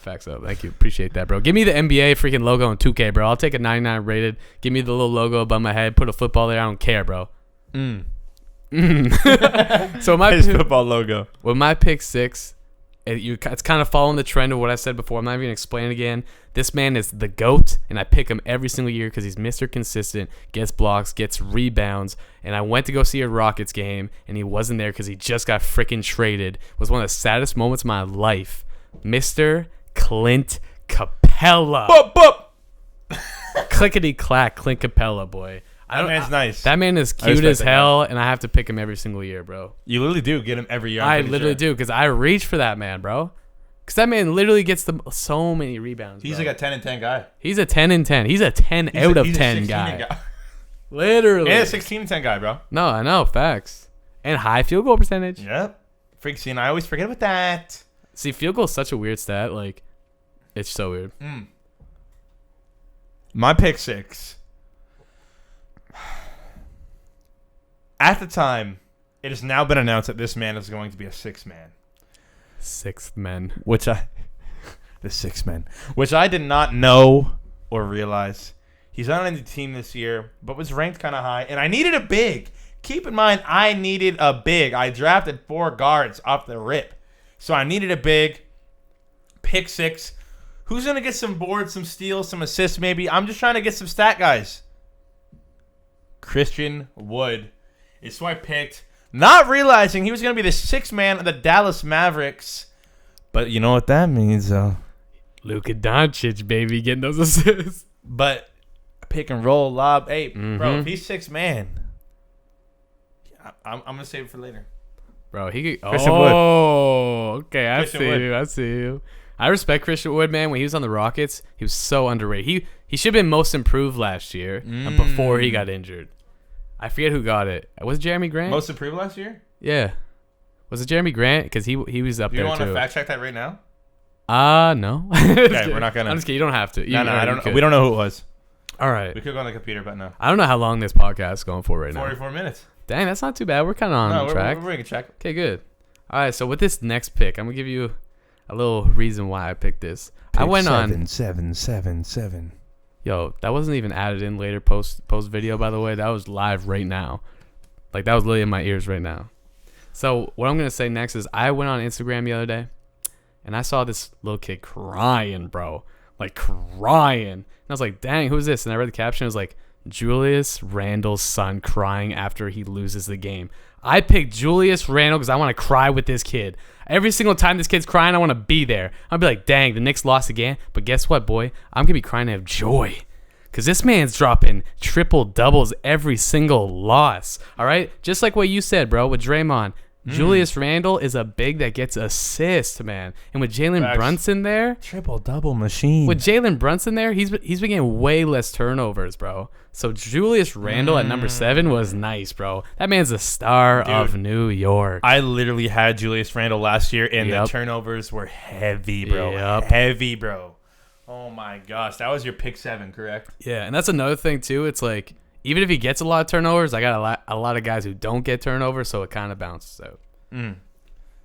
Facts up. Thank you. Appreciate that, bro. Give me the NBA freaking logo in 2K, bro. I'll take a 99 rated. Give me the little logo above my head. Put a football there. I don't care, bro. So His football logo. With my pick 6, it's kind of following the trend of what I said before. I'm not even going to explain it again. This man is the GOAT, and I pick him every single year because he's Mr. Consistent, gets blocks, gets rebounds. And I went to go see a Rockets game, and he wasn't there because he just got freaking traded. It was one of the saddest moments of my life. Mr. Clint Capella. Clickety-clack, Clint Capella, boy. That man's nice. That man is cute as hell, and I have to pick him every single year, bro. You literally do get him every year. I literally do because I reach for that man, bro. Because that man literally gets so many rebounds. He's like a 10 and 10 guy. He's a 10 and 10. He's a 10 out of 10 guy. Literally. And a 16 and 10 guy, bro. No, I know. Facts. And high field goal percentage. Yep. Freaky, and I always forget about that. See, field goal is such a weird stat. Like, it's so weird. My pick 6. At the time, it has now been announced that this man is going to be a 6th man. 6th man. The 6th man. Which I did not know or realize. He's not on the team this year, but was ranked kind of high. And I needed a big. Keep in mind, I needed a big. I drafted 4 guards off the rip. So I needed a big. Pick 6. Who's going to get some boards, some steals, some assists maybe? I'm just trying to get some stat guys. Christian Wood is who I picked. Not realizing he was going to be the 6th man of the Dallas Mavericks. But you know what that means, though. Luka Doncic, baby, getting those assists. But pick and roll, lob. Hey, bro, if he's 6th man, I'm going to save it for later. Bro, he could. Christian Wood. Okay, I see you. I respect Christian Wood, man. When he was on the Rockets, he was so underrated. He should have been most improved last year and before he got injured. I forget who got it. Was it Jeremy Grant? Most improved last year? Yeah. Was it Jeremy Grant? Because he was up there, too. You want to fact check that right now? No. Okay, we're not going to. I'm just kidding. You don't have to. No, I don't. We don't know who it was. All right. We could go on the computer, but no. I don't know how long this podcast is going for right now. 44 minutes. Dang, that's not too bad. We're kind of on track. We're making check. Okay, good. All right, so with this next pick, I'm going to give you a little reason why I picked this. I went on 7. Yo, that wasn't even added in later post video, by the way. That was live right now. Like, that was literally in my ears right now. So what I'm going to say next is I went on Instagram the other day, and I saw this little kid crying, bro. Like, crying. And I was like, dang, who's this? And I read the caption. It was like, Julius Randle's son crying after he loses the game. I picked Julius Randle because I want to cry with this kid. Every single time this kid's crying, I want to be there. I'll be like, dang, the Knicks lost again. But guess what, boy? I'm going to be crying to have joy. Because this man's dropping triple doubles every single loss. All right? Just like what you said, bro, with Draymond. Julius Randle is a big that gets assists, man. And with Jalen Brunson there, triple-double machine. With Jalen Brunson there, he's been getting way less turnovers, bro. So Julius Randle at number 7 was nice, bro. That man's the star of New York. I literally had Julius Randle last year, and the turnovers were heavy, bro. Heavy, bro. Oh, my gosh. That was your pick 7, correct? Yeah, and that's another thing, too. It's like, even if he gets a lot of turnovers, I got a lot of guys who don't get turnovers, so it kind of bounces out.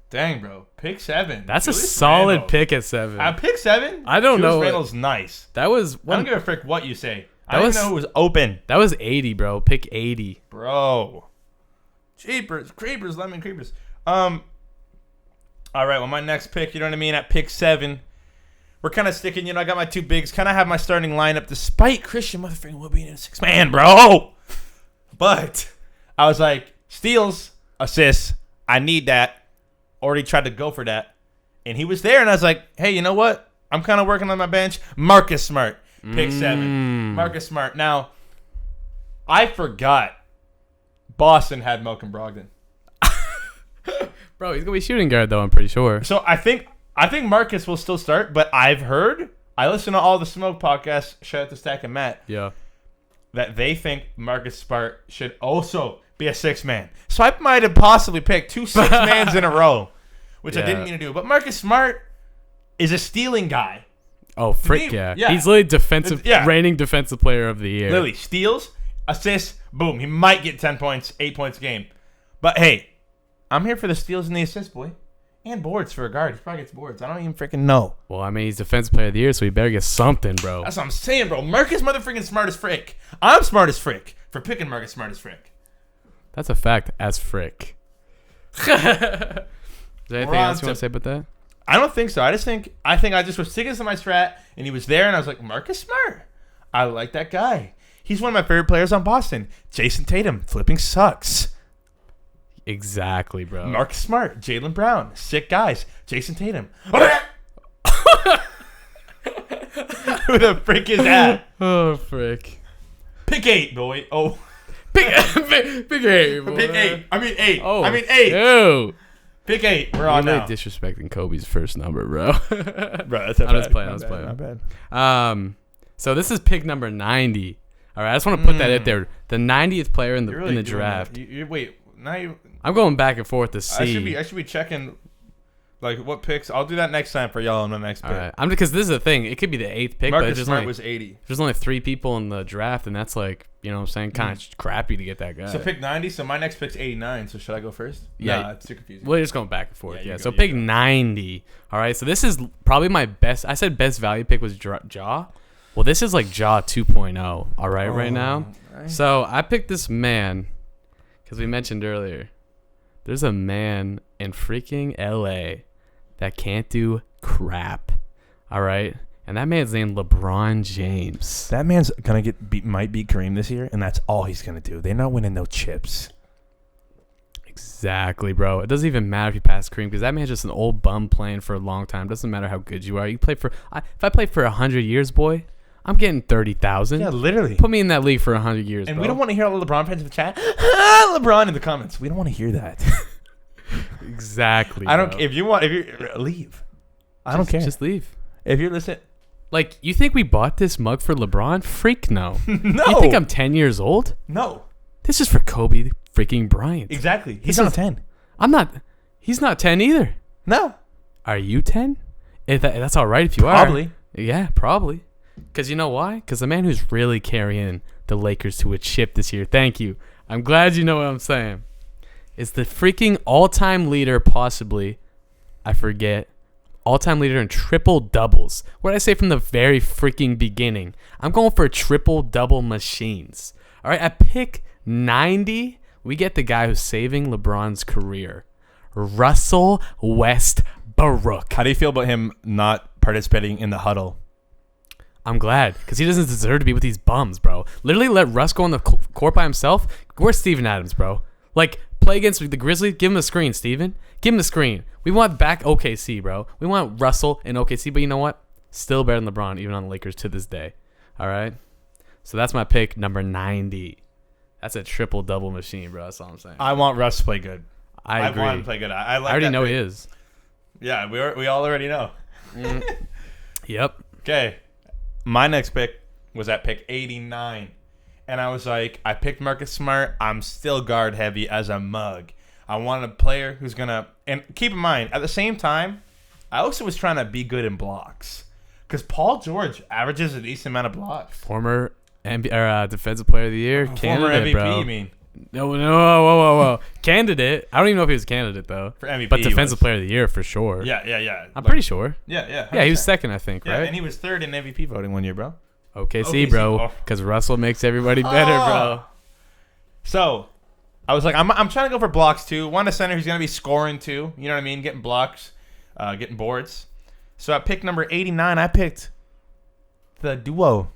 Dang, bro. Pick 7. That's Julius a solid Randle. Pick at 7. At pick 7? I don't know. Randle's nice. That was I don't give a frick what you say. I don't even know it was open. That was 80, bro. Pick 80. Bro. Jeepers. Creepers. Lemon creepers. All right, well, my next pick, you know what I mean? At pick 7. We're kind of sticking, I got my 2 bigs. Kind of have my starting lineup despite Christian motherfucking Wood being in a 6-man, bro. But I was like, steals, assists. I need that. Already tried to go for that. And he was there, and I was like, hey, you know what? I'm kind of working on my bench. Marcus Smart, pick 7. Marcus Smart. Now, I forgot Boston had Malcolm Brogdon. Bro, he's going to be shooting guard, though, I'm pretty sure. So I think Marcus will still start, but I listen to all the Smoke podcasts, shout out to Stack and Matt. Yeah. That they think Marcus Smart should also be a 6-man. So I might have possibly picked 2 6-mans in a row, which I didn't mean to do. But Marcus Smart is a stealing guy. Oh, frick yeah. He's literally reigning defensive player of the year. Literally, steals, assists, boom. He might get 10 points, 8 points a game. But hey, I'm here for the steals and the assists, boy. And boards for a guard. He probably gets boards. I don't even freaking know. Well, I mean, he's defensive player of the year, so he better get something, bro. That's what I'm saying, bro. Marcus motherfucking smart as frick. I'm smart as frick for picking Marcus Smart as frick. That's a fact, as frick. Is there anything else you want to say about that? I don't think so. I think I just was sticking to my strat, and he was there, and I was like, Marcus Smart. I like that guy. He's one of my favorite players on Boston. Jason Tatum, flipping sucks. Exactly, bro. Marcus Smart, Jaylen Brown, sick guys. Jason Tatum. Who the frick is that? Oh, frick. Pick 8, boy. Oh. Pick 8, boy. Pick 8. I mean 8. Oh, I mean 8. Ew. Pick 8. We're on really now. Disrespecting Kobe's first number, bro. Bro, that's I'm just playing. Not bad. So this is pick number 90. All right, I just want to put that out there. The 90th player in the draft. Wait, now you. I'm going back and forth to see. I should be checking, like, what picks. I'll do that next time for y'all on the next pick. All right. Because this is the thing. It could be the 8th pick, Marcus but Smart was 80. There's only 3 people in the draft, and that's like, you know what I'm saying, kind of crappy to get that guy. So pick 90. So my next pick's 89. So should I go first? Yeah. Nah, it's too confusing. We're just going back and forth. Yeah. So go, pick 90. All right. So this is probably my best. I said best value pick was Ja. Well, this is like Ja 2.0. All right, right now. Right. So I picked this man because we mentioned earlier. There's a man in freaking LA that can't do crap. All right? And that man's named LeBron James. That man's going to might beat Kareem this year, and that's all he's going to do. They're not winning no chips. Exactly, bro. It doesn't even matter if you pass Kareem because that man's just an old bum playing for a long time. Doesn't matter how good you are. You play for if I play for 100 years, boy, I'm getting 30,000. Yeah, literally. Put me in that league for 100 years, and bro. We don't want to hear all the LeBron fans in the chat. LeBron in the comments. We don't want to hear that. Exactly. I don't. If you leave. I don't care. Just leave. If you're listening, like, you think we bought this mug for LeBron? Freak no. No. You think I'm 10 years old? No. This is for Kobe freaking Bryant. Exactly. He's not 10. I'm not. He's not 10 either. No. Are you 10? That's all right if you are. Probably. Yeah, probably. Because you know why? Because the man who's really carrying the Lakers to a chip this year, thank you. I'm glad you know what I'm saying. Is the freaking all-time leader, possibly, I forget, all-time leader in triple doubles. What did I say from the very freaking beginning? I'm going for triple-double machines. All right, at pick 90, we get the guy who's saving LeBron's career, Russell Westbrook. How do you feel about him not participating in the huddle? I'm glad, because he doesn't deserve to be with these bums, bro. Literally let Russ go on the court by himself. Where's Steven Adams, bro? Like, play against the Grizzlies. Give him a screen, Steven. Give him the screen. We want back OKC, bro. We want Russell in OKC, but you know what? Still better than LeBron, even on the Lakers to this day. All right? So that's my pick, number 90. That's a triple-double machine, bro. That's all I'm saying. I want Russ to play good. I agree. want him to play good. I like I already that know pick. he is. Yeah, we all already know. Yep. Okay. My next pick was at pick 89. And I was like, I picked Marcus Smart. I'm still guard heavy as a mug. I wanted a player who's going to... And keep in mind, at the same time, I also was trying to be good in blocks. Because Paul George averages a decent amount of blocks. Former Defensive Player of the Year. Former Candidate, MVP, bro. you mean? No, whoa. Candidate. I don't even know if he was a candidate, though. For MVP, but he Defensive was. Player of the Year for sure. Yeah. I'm pretty sure. Yeah. Yeah, he was 100%. second, I think, Yeah, right? and he was third in MVP voting one year, bro. OKC, bro. Because Russell makes everybody better, bro. So, I was like, I'm trying to go for blocks, too. Want a center who's going to be scoring, too. You know what I mean? Getting blocks, getting boards. So, at pick number 89, I picked the duo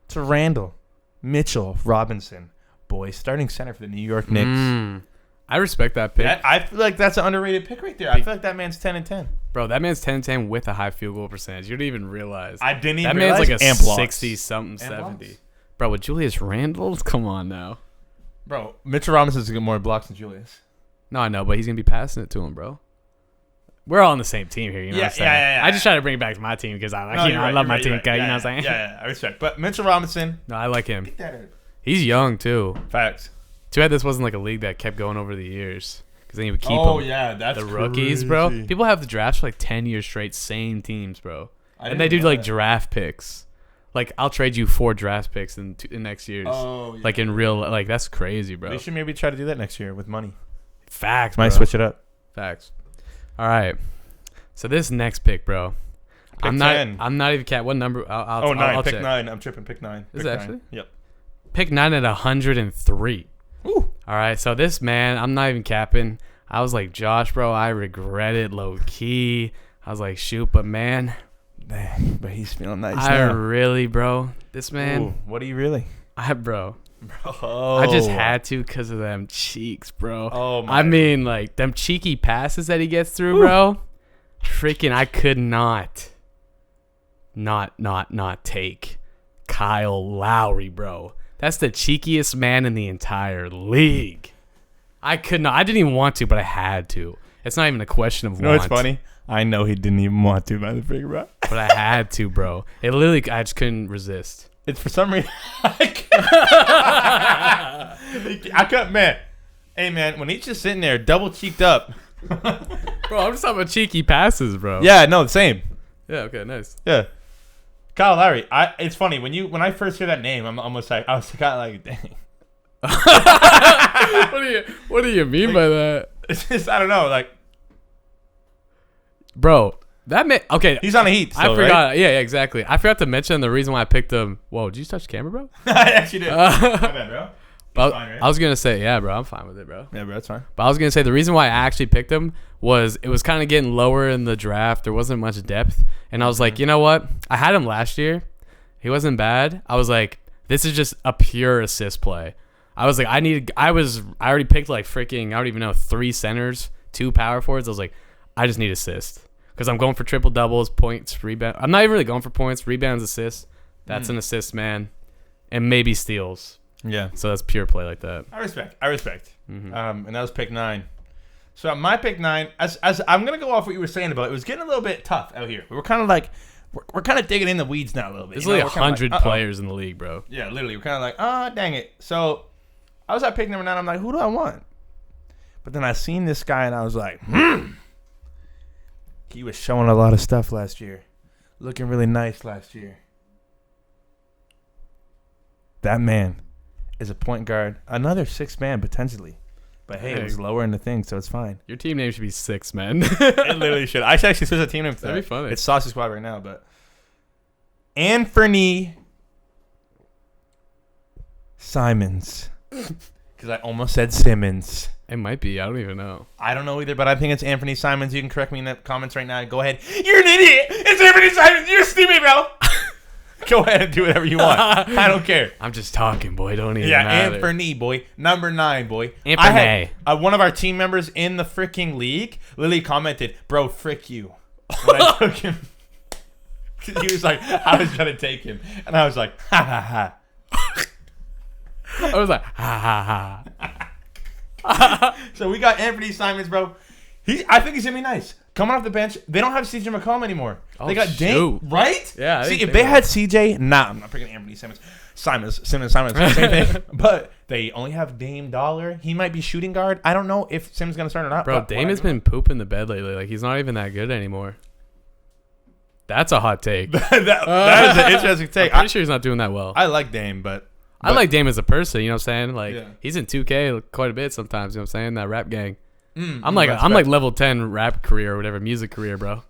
to Randall, Mitchell, Robinson. Boy, starting center for the New York Knicks. I respect that pick. I feel like that's an underrated pick right there. I feel like that man's 10 and 10. Bro, that man's 10-10 with a high field goal percentage. You didn't even realize. I didn't that even man's realize. like a And blocks. 60-something, And 70. blocks. Bro, with Julius Randle? Come on now. Bro, Mitchell Robinson's going to get more blocks than Julius. No, I know, but he's going to be passing it to him, bro. We're all on the same team here, you know what I'm saying? Yeah. I just try to bring it back to my team because I You're love my right, team, you're okay? right. You know what I'm saying? Yeah, I respect. But Mitchell Robinson. No, I like him. He's young, too. Facts. Too bad this wasn't like a league that kept going over the years. Because then you would keep Oh, them. yeah. That's The rookies, crazy. bro. People have the drafts for like 10 years straight, same teams, bro. And they do like draft picks. Like, I'll trade you 4 draft picks in next year's. Oh, yeah. Like, in real, like, that's crazy, bro. We should maybe try to do that next year with money. Facts, Might bro. switch it up. Facts. All right. So this next pick, bro. Pick 10. I'm not even cat. What number? I'll 9. I'll Pick check. 9. I'm tripping. Pick 9. Is Pick it 9. actually? Yep. Pick 9 at 103. Ooh. All right. So this man, I'm not even capping. I was like, Josh, bro, I regret it low key. I was like, shoot, but man, Dang, but he's feeling nice I now. really, bro, this man, Ooh, what are you really? bro, Oh. I just had to because of them cheeks, bro. Oh, my. I mean, like, them cheeky passes that he gets through, bro. Freaking, I could not take Kyle Lowry, bro. That's the cheekiest man in the entire league. I could not. I didn't even want to, but I had to. It's not even a question of You know want. what's funny? I know he didn't even want to, by the figure, bro. But I had to, bro. It literally, I just couldn't resist. It's for some reason. I couldn't, man. Hey, man, when he's just sitting there, double cheeked up. Bro, I'm just talking about cheeky passes, bro. Yeah, no, the same. Yeah, okay, nice. Yeah. Kyle Lowry. It's funny when I first hear that name, I'm almost like I was kind of like, dang. What do you mean by that? It's just I don't know. Like Bro, that man. Okay, he's on the Heat. Still, I forgot. Right? Yeah, exactly. I forgot to mention the reason why I picked him. Whoa, did you touch the camera, bro? I actually did. My bad, bro. But fine, right? I was gonna say, yeah, bro, I'm fine with it, bro. Yeah, bro, that's fine. But I was gonna say the reason why I actually picked him was it was kind of getting lower in the draft. There wasn't much depth, and I was like, you know what? I had him last year. He wasn't bad. I was like, this is just a pure assist play. I was like, I already picked like freaking, I don't even know, 3 centers, 2 power forwards. I was like, I just need assist because I'm going for triple doubles, points, rebound. I'm not even really going for points, rebounds, assists. That's an assist, man, and maybe steals. Yeah. So that's pure play like that. I respect. And that was pick 9. So my pick 9, as I'm gonna go off what you were saying about it was getting a little bit tough out here. We were kind of like we're kind of digging in the weeds now a little bit. There's you know? like We're kinda 100 like, players in the league, bro. Yeah, literally. We're kind of like, oh, dang it. So I was at pick number 9. I'm like, who do I want? But then I seen this guy and I was like, He was showing a lot of stuff last year, looking really nice last year. That man is a point guard, another 6 man potentially. But hey, it was lower in the thing, so it's fine. Your team name should be 6, man. It literally should. I should actually switch the team name to That'd be funny. It's Saucy Squad right now, but Anthony Simons. Because I almost said Simmons. It might be. I don't even know. I don't know either, but I think it's Anthony Simons. You can correct me in the comments right now. Go ahead. You're an idiot. It's Anthony Simons. You're stupid, bro. Go ahead and do whatever you want. I don't care. I'm just talking, boy. Don't even Yeah, matter. Anthony, boy. Number 9, boy. Anthony. I had, one of our team members in the freaking league, Lily commented, bro, frick you. When I took him. He was like, I was trying to take him. And I was like, ha, ha, ha. I was like, ha, ha, ha. So we got Anthony Simons, bro. I think he's gonna be nice. Coming off the bench, they don't have CJ McCollum anymore. They got Dame, right? Yeah. See, if they had CJ, I'm not picking Anthony Simons. Simons, same thing. But they only have Dame Dollar. He might be shooting guard. I don't know if Sims gonna start or not. Bro, Dame has been pooping the bed lately. Like, he's not even that good anymore. That's a hot take. that is an interesting take. I'm pretty sure he's not doing that well. I like Dame, but I like Dame as a person. You know what I'm saying? Like, Yeah. he's in 2K quite a bit sometimes. You know what I'm saying? That rap gang. I'm that's like fact. level 10 rap career or whatever, music career, bro.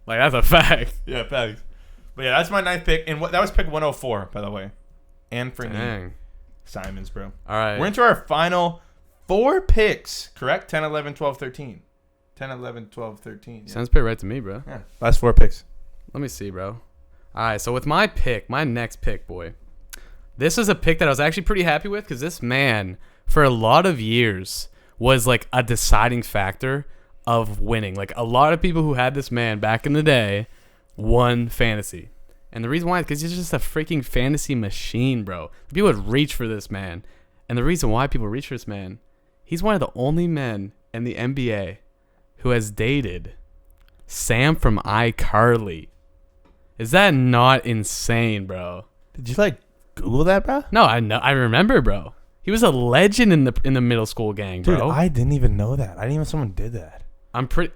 Like, that's a fact. Yeah, facts. But yeah, that's my 9th pick, and that was pick 104, by the way. Anthony Dang. Simons, bro. All right. We're into our final 4 picks, correct? 10, 11, 12, 13. 10, 11, 12, 13. Yeah. Sounds pretty right to me, bro. Yeah. Last 4 picks. Let me see, bro. All right, so with my next pick, boy, this is a pick that I was actually pretty happy with because this man, for a lot of years, was like a deciding factor of winning. Like, a lot of people who had this man back in the day won fantasy. And the reason why is because he's just a freaking fantasy machine, bro. People would reach for this man. And the reason why people reach for this man, he's one of the only men in the NBA who has dated Sam from iCarly. Is that not insane, bro? Did you, like, Google that, bro? No, I know. I remember, bro. He was a legend in the middle school gang, bro. Dude, I didn't even know that. I didn't even know someone did that.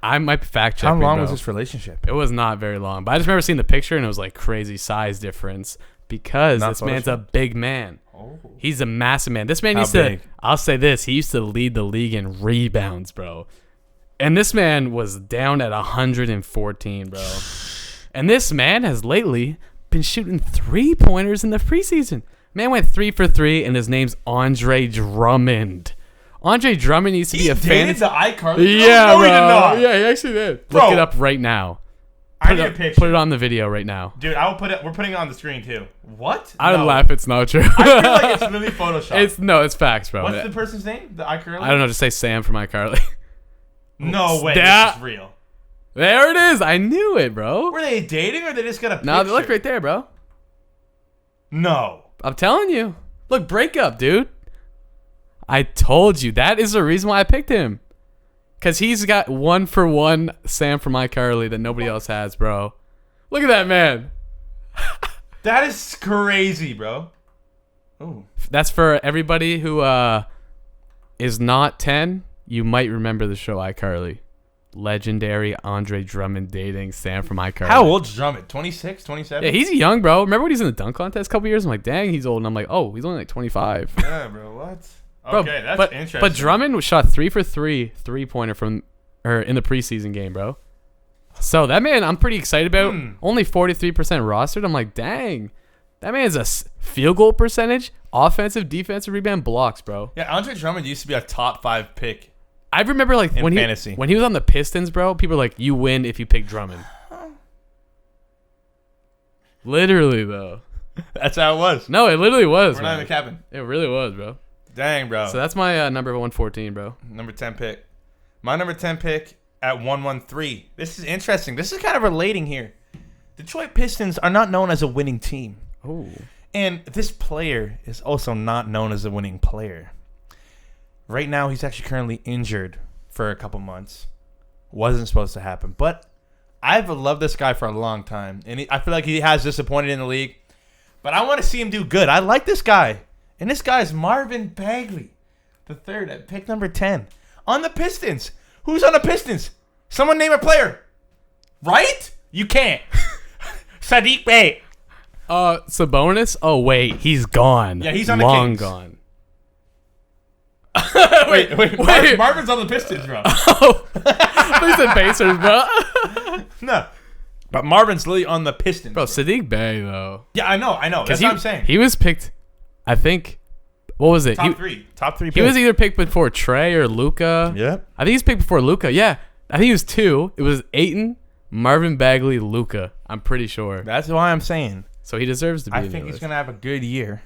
I might fact check. How long bro. was this relationship? It was not very long, but I just remember seeing the picture and it was like crazy size difference because Not this man's Photoshop? a big man. Oh. He's a massive man. This man How used big? to. I'll say this: he used to lead the league in rebounds, bro. And this man was down at 114, bro. And this man has lately been shooting 3-pointers in the preseason. Man went 3 for 3, and his name's Andre Drummond. Andre Drummond used to be a fan. the iCarly? Yeah, no, bro. he did not. Yeah, he actually did. Bro. Look it up right now. I need a picture. Put it on the video right now. Dude, I will put it. We're putting it on the screen too. What? I would No. laugh. It's not true. I feel like it's really Photoshop. It's facts, bro. What's the person's name? The iCarly? I don't know. Just say Sam from iCarly. No way. That- This is real. There it is. I knew it, bro. Were they dating or they just got a picture? No, look right there, bro. No. I'm telling you. Look, breakup, dude. I told you. That is the reason why I picked him. Because he's got 1-for-1 Sam from iCarly that nobody else has, bro. Look at that man. That is crazy, bro. Oh. That's for everybody who is not 10. You might remember the show iCarly. Legendary Andre Drummond dating Sam from iCarly. How old's Drummond? 26, 27? Yeah, he's young, bro. Remember when he was in the dunk contest a couple years? I'm like, dang, he's old. And I'm like, oh, he's only like 25. Yeah, bro. What? Bro, Okay, that's but, interesting. But Drummond shot 3 for 3 3-pointer in the preseason game, bro. So that man, I'm pretty excited about. Only 43% rostered. I'm like, dang, that man is a field goal percentage, offensive, defensive, rebound, blocks, bro. Yeah, Andre Drummond used to be a top 5 pick. I remember like In when fantasy. he was on the Pistons, bro. People were like, you win if you pick Drummond. Literally though. That's how it was. No, it literally was. We're not man. even capping. It really was, bro. Dang, bro. So that's my number 114, bro. Number 10 pick. My number 10 pick at 113. This is interesting. This is kind of relating here. Detroit Pistons are not known as a winning team. Oh. And this player is also not known as a winning player. Right now, he's actually currently injured for a couple months. Wasn't supposed to happen. But I've loved this guy for a long time. And I feel like he has disappointed in the league. But I want to see him do good. I like this guy. And this guy is Marvin Bagley, the third at pick number 10. On the Pistons. Who's on the Pistons? Someone name a player. Right? You can't. Sadiq Bey. Sabonis? Oh, wait. He's gone. Yeah, he's on the Long Kings. gone. wait. Marvin's on the Pistons, bro. Oh. They said Pacers, bro. No. But Marvin's literally on the Pistons. Bro, Sadiq Bey, though. Yeah, I know. That's what I'm saying. He was picked, I think, what was it? Top three He picks. was either picked before Trey or Luka. Yep. I think he's picked before Luka. Yeah. I think he was 2. It was Ayton, Marvin Bagley, Luka. I'm pretty sure. That's why I'm saying. So he deserves to be I in think the he's list. going to have a good year.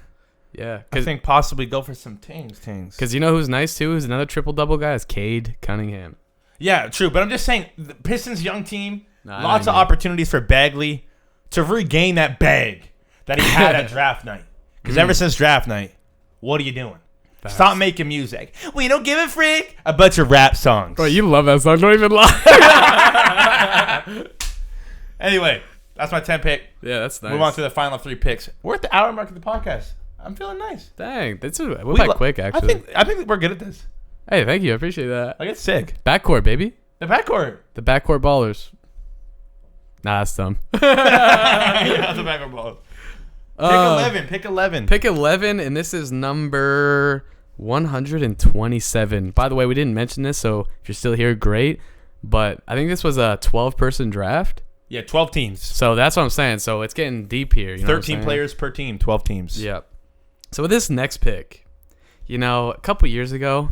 Yeah. I think possibly go for some tings. Because you know who's nice, too? Who's another triple-double guy? Is Cade Cunningham. Yeah, true. But I'm just saying, the Pistons' young team, Nah, lots of opportunities for Bagley to regain that bag that he had at draft night. Because ever since draft night, what are you doing? Stop making music. We don't give a freak about your rap songs. Bro, you love that song. Don't even lie. Anyway, that's my 10 pick. Yeah, that's nice. Move on to the final 3 picks. We're at the hour mark of the podcast. I'm feeling nice. Dang, we're back quick, actually. I think we're good at this. Hey, thank you. I appreciate that. Like, it's sick. Backcourt, baby. The backcourt. The backcourt ballers. Nah, that's dumb. Yeah, the backcourt ballers. Pick 11. Pick 11, and this is number 127. By the way, we didn't mention this, so if you're still here, great. But I think this was a 12-person draft. Yeah, 12 teams. So that's what I'm saying. So it's getting deep here. You know 13 players per team, 12 teams. Yep. So with this next pick, a couple years ago,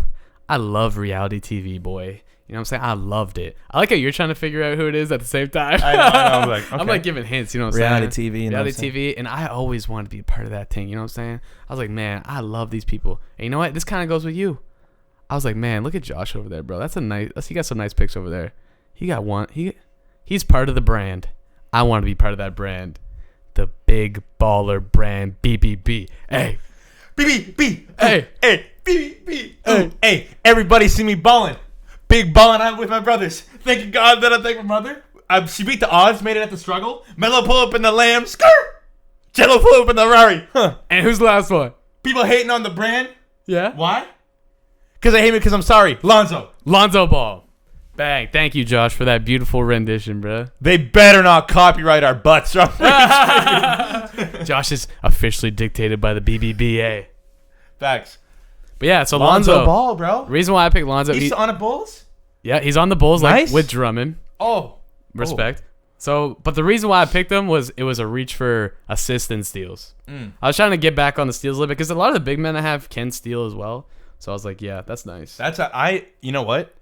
I love reality TV, boy. You know what I'm saying? I loved it. I like how you're trying to figure out who it is at the same time. I know. I'm like, okay. I'm like giving hints, you know what I'm reality saying? TV. Reality TV. And I always wanted to be a part of that thing, you know what I'm saying? I was like, man, I love these people. And you know what? This kind of goes with you. I was like, man, look at Josh over there, bro. He got some nice picks over there. He got one. He's part of the brand. I want to be part of that brand. The big baller brand, BBB. Hey. BBB. Hey. Hey. BBB. Hey. Everybody see me balling. Big balling out with my brothers. Thank God that I thank my mother. She beat the odds, made it at the struggle. Melo pull up in the Lamb. Skirt. Jello pull up in the Rari. Huh. And who's the last one? People hating on the brand. Yeah. Why? Because they hate me because I'm sorry. Lonzo Ball. Bang. Thank you, Josh, for that beautiful rendition, bro. They better not copyright our butts. Josh is officially dictated by the BBBA. Facts. But yeah, so Lonzo Ball, bro. The reason why I picked Lonzo. He's on the Bulls? Yeah, he's on the Bulls, nice. like with Drummond. Oh. Respect. So, but the reason why I picked him was it was a reach for assists and steals. I was trying to get back on the steals a little bit because a lot of the big men I have can steal as well. So I was like, yeah, that's nice. You know what?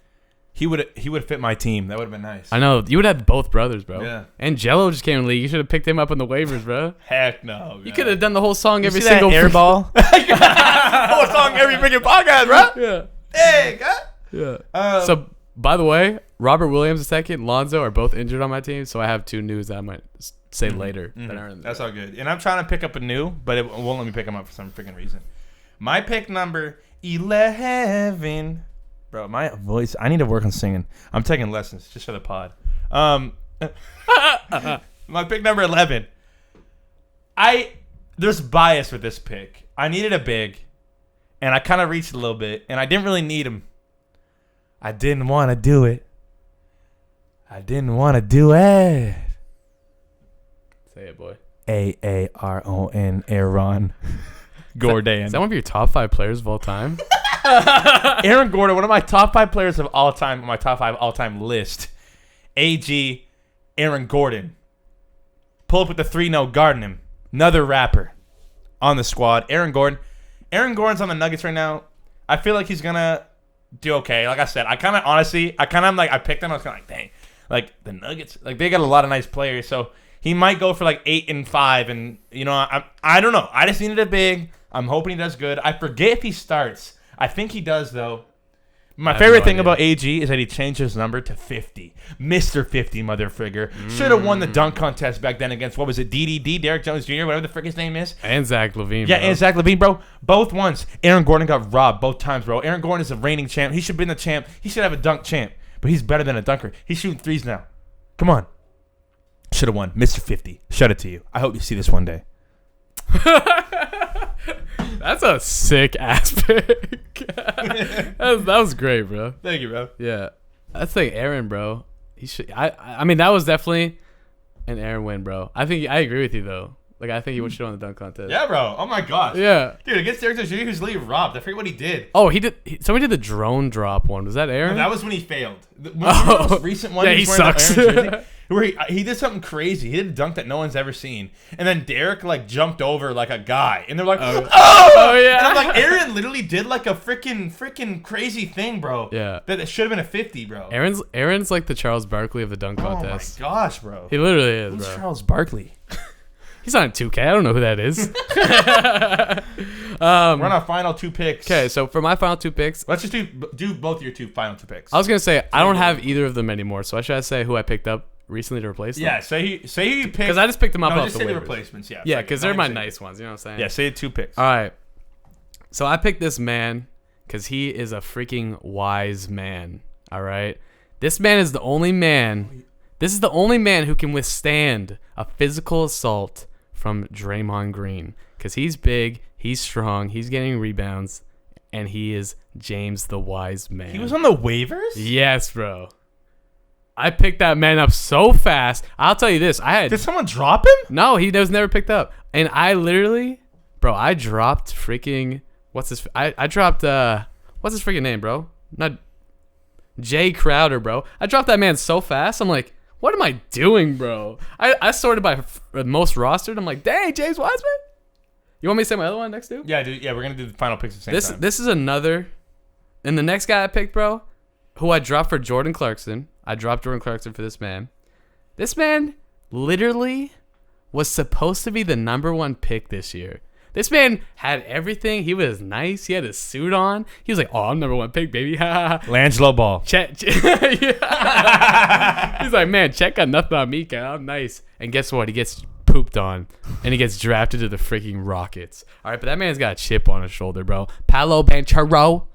He would fit my team. That would have been nice. I know. You would have both brothers, bro. Yeah. And Jello just came in the league. You should have picked him up on the waivers, bro. Heck no. You could have done the whole song every see single that airball. Whole song every freaking podcast, bro. Yeah. Hey, God. Yeah. So, by the way, Robert Williams II, Lonzo are both injured on my team, so I have 2 news that I might say later. That aren't in the That's all good. And I'm trying to pick up a new, but it won't let me pick them up for some freaking reason. My pick number 11. Bro, my voice, I need to work on singing. I'm taking lessons just for the pod. My pick number 11. There's bias with this pick. I needed a big, and I kind of reached a little bit, and I didn't really need him. I didn't want to do it. Say it, boy. Aaron, Aaron Gordon. Is that one of your top 5 players of all time? Aaron Gordon, one of my top 5 players of all time on my top 5 all-time list. AG, Aaron Gordon. Pull up with the 3-0, guarding him. Another rapper on the squad. Aaron Gordon's on the Nuggets right now. I feel like he's going to do okay. Like I said, I picked him. I was kind of like, dang. Like, the Nuggets, like, they got a lot of nice players. So, he might go for, like, 8-5. And, I don't know. I just needed a big. I'm hoping he does good. I forget if he starts. I think he does, though. My favorite thing about AG is that he changed his number to 50. Mr. 50, motherfrigger. Should have won the dunk contest back then against, what was it, DDD, Derek Jones Jr., whatever the frick his name is. And Zach LaVine, Yeah, and Zach LaVine, bro. Both ones. Aaron Gordon got robbed both times, bro. Aaron Gordon is a reigning champ. He should have been the champ. He should have a dunk champ. But he's better than a dunker. He's shooting threes now. Come on. Should have won. Mr. 50. Shout it to you. I hope you see this one day. That's a sick ass pick. that was great, bro. Thank you, bro. Yeah, that's like Aaron, bro. He should. I mean, that was definitely an Aaron win, bro. I agree with you though. Like, I think he should have won the dunk contest. Yeah, bro. Oh my gosh. Yeah, dude. Against Derek Jones Jr., who's literally robbed. I forget what he did. Oh, he did. Somebody did the drone drop one. Was that Aaron? No, that was when he failed. The most recent one. Yeah, he sucks. Where he did something crazy. He did a dunk that no one's ever seen, and then Derek like jumped over like a guy, and they're like, "Oh yeah!" And I'm like, Aaron literally did like a freaking crazy thing, bro. Yeah, that should have been a 50, bro. Aaron's like the Charles Barkley of the dunk contest. Oh my gosh, bro. He literally is, Who's bro. Charles Barkley? He's on 2K. I don't know who that is. We're on our final 2 picks. Okay, so for my final 2 picks, let's just do both your final 2 picks. I was gonna say I don't have either of them anymore, so I should say who I picked up recently to replace them. Yeah, say who you picked. Because I just picked them up off just the say waivers. the replacements. Yeah, because they're my nice ones. You know what I'm saying? Yeah, say 2 picks. All right. So I picked this man because he is a freaking wise man. All right. This man is the only man. This is the only man who can withstand a physical assault from Draymond Green. Because he's big, he's strong, he's getting rebounds, and he is James the Wise Man. He was on the waivers? Yes, bro. I picked that man up so fast. I'll tell you this. Did someone drop him? No, he was never picked up. And I literally, bro, I dropped freaking, I dropped, what's his freaking name, bro? Not Jay Crowder, bro. I dropped that man so fast. I'm like, what am I doing, bro? I sorted by most rostered. I'm like, dang, James Wiseman. You want me to say my other one next, dude? Yeah, dude. Yeah, we're going to do the final picks at the same time. This is another. And the next guy I picked, bro, who I dropped for Jordan Clarkson. I dropped Jordan Clarkson for this man. This man literally was supposed to be the number 1 pick this year. This man had everything. He was nice. He had his suit on. He was like, oh, I'm number 1 pick, baby. Langelo Ball. He's like, man, Chet got nothing on me, guy. I'm nice. And guess what? He gets pooped on, and he gets drafted to the freaking Rockets. All right, but that man's got a chip on his shoulder, bro. Paolo Banchero.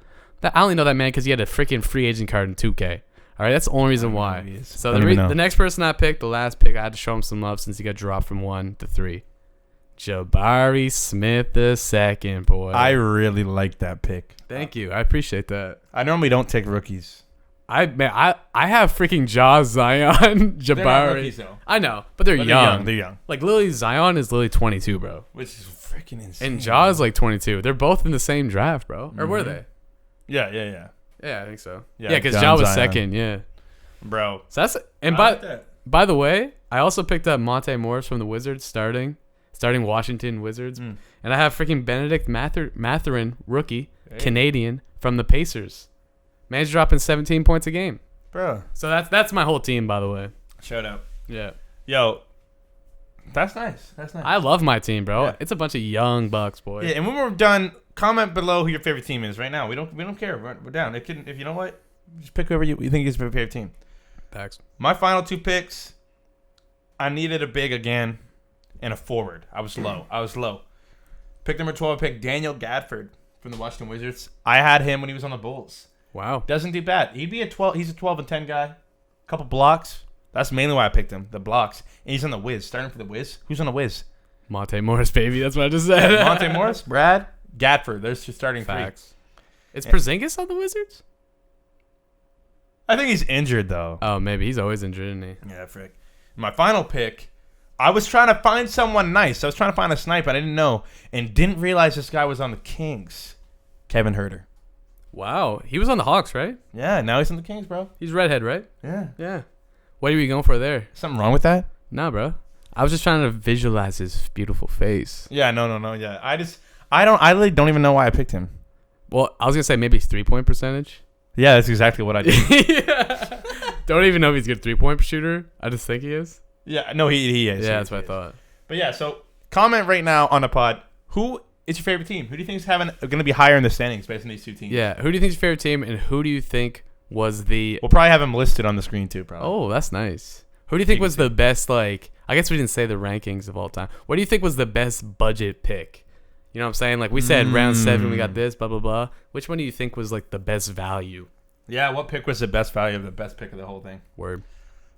I only know that man because he had a freaking free agent card in 2K. All right, that's the only reason why. So the next person I picked, the last pick, I had to show him some love since he got dropped from 1 to 3. Jabari Smith II, boy. I really like that pick. Thank you. I appreciate that. I normally don't take rookies. I have freaking Zion, Jabari. They're not rookies, though. I know, but they're young. They're young. Like Zion is literally 22, bro. Which is freaking insane. And is like 22. They're both in the same draft, bro. Or were they? Yeah. Yeah, I think so. Yeah, Yeah, because John Ja was Zion. second. Yeah, Bro. so that's and by the way, I also picked up Monte Morris from the Wizards starting Washington Wizards, and I have freaking Benedict Mathurin, rookie Canadian from the Pacers. Man's dropping 17 points a game, Bro. so that's my whole team, by the way. Shout out. Yeah, Yo. That's nice. I love my team, bro. Yeah. It's a bunch of young bucks, boy. Yeah, and when we're done, comment below who your favorite team is right now. We don't care. We're down. If you know what, just pick whoever you think is your favorite team. Facts. My final 2 picks, I needed a big again and a forward. I was low. Pick number 12, I picked Daniel Gadford from the Washington Wizards. I had him when he was on the Bulls. Wow. Doesn't do bad. He's a 12 and 10 guy. Couple blocks. That's mainly why I picked him. The blocks. And he's on the Wiz. Starting for the Wiz. Who's on the Wiz? Monte Morris, baby. That's what I just said. Monte Morris, Brad, Gadford. There's your starting Facts. 3. Is Porzingis on the Wizards? I think he's injured though. Oh, maybe he's always injured, isn't he? Yeah, frick. My final pick, I was trying to find someone nice. I was trying to find a sniper. I didn't know and didn't realize this guy was on the Kings. Kevin Huerter. Wow, he was on the Hawks, right? Yeah, now he's on the Kings, bro. He's redhead, right? Yeah. Yeah. What are we going for there? Something wrong with that? Nah, bro. I was just trying to visualize his beautiful face. Yeah, no. Yeah, I really don't even know why I picked him. Well, I was gonna say maybe 3-point percentage. Yeah, that's exactly what I did. Yeah. Don't even know if he's a good 3-point shooter. I just think he is. Yeah, no, he is. Yeah, that's what I thought. But yeah, so comment right now on the pod. Who is your favorite team? Who do you think is going to be higher in the standings based on these 2 teams? Yeah, who do you think is your favorite team, and who do you think was the... We'll probably have them listed on the screen too, probably. Oh, that's nice. Who do you think was the best, like... I guess we didn't say the rankings of all time. What do you think was the best budget pick? You know what I'm saying? Like, we said round 7, we got this, blah, blah, blah. Which one do you think was, like, the best value? Yeah, what pick was the best value of the best pick of the whole thing? Word.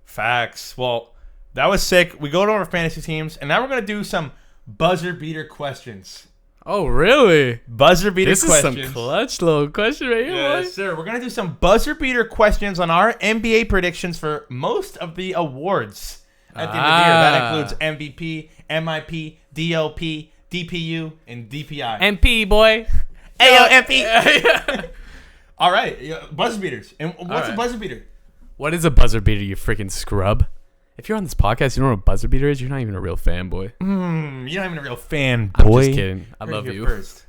Facts. Well, that was sick. We go to our fantasy teams, and now we're going to do some buzzer beater questions. Oh, really? Buzzer beater questions. This is some clutch little question right here, boy. Yes, sir. We're going to do some buzzer beater questions on our NBA predictions for most of the awards at the end of the year. That includes MVP, MIP, DLP, DPU, and DPI. MP, boy. Ayo, MP. All right. Buzzer beaters. And what's a buzzer beater? What is a buzzer beater, you freaking scrub? If you're on this podcast, you don't know what a buzzer beater is, you're not even a real fanboy. You're not even a real fan, I'm boy. just kidding. I love you. First.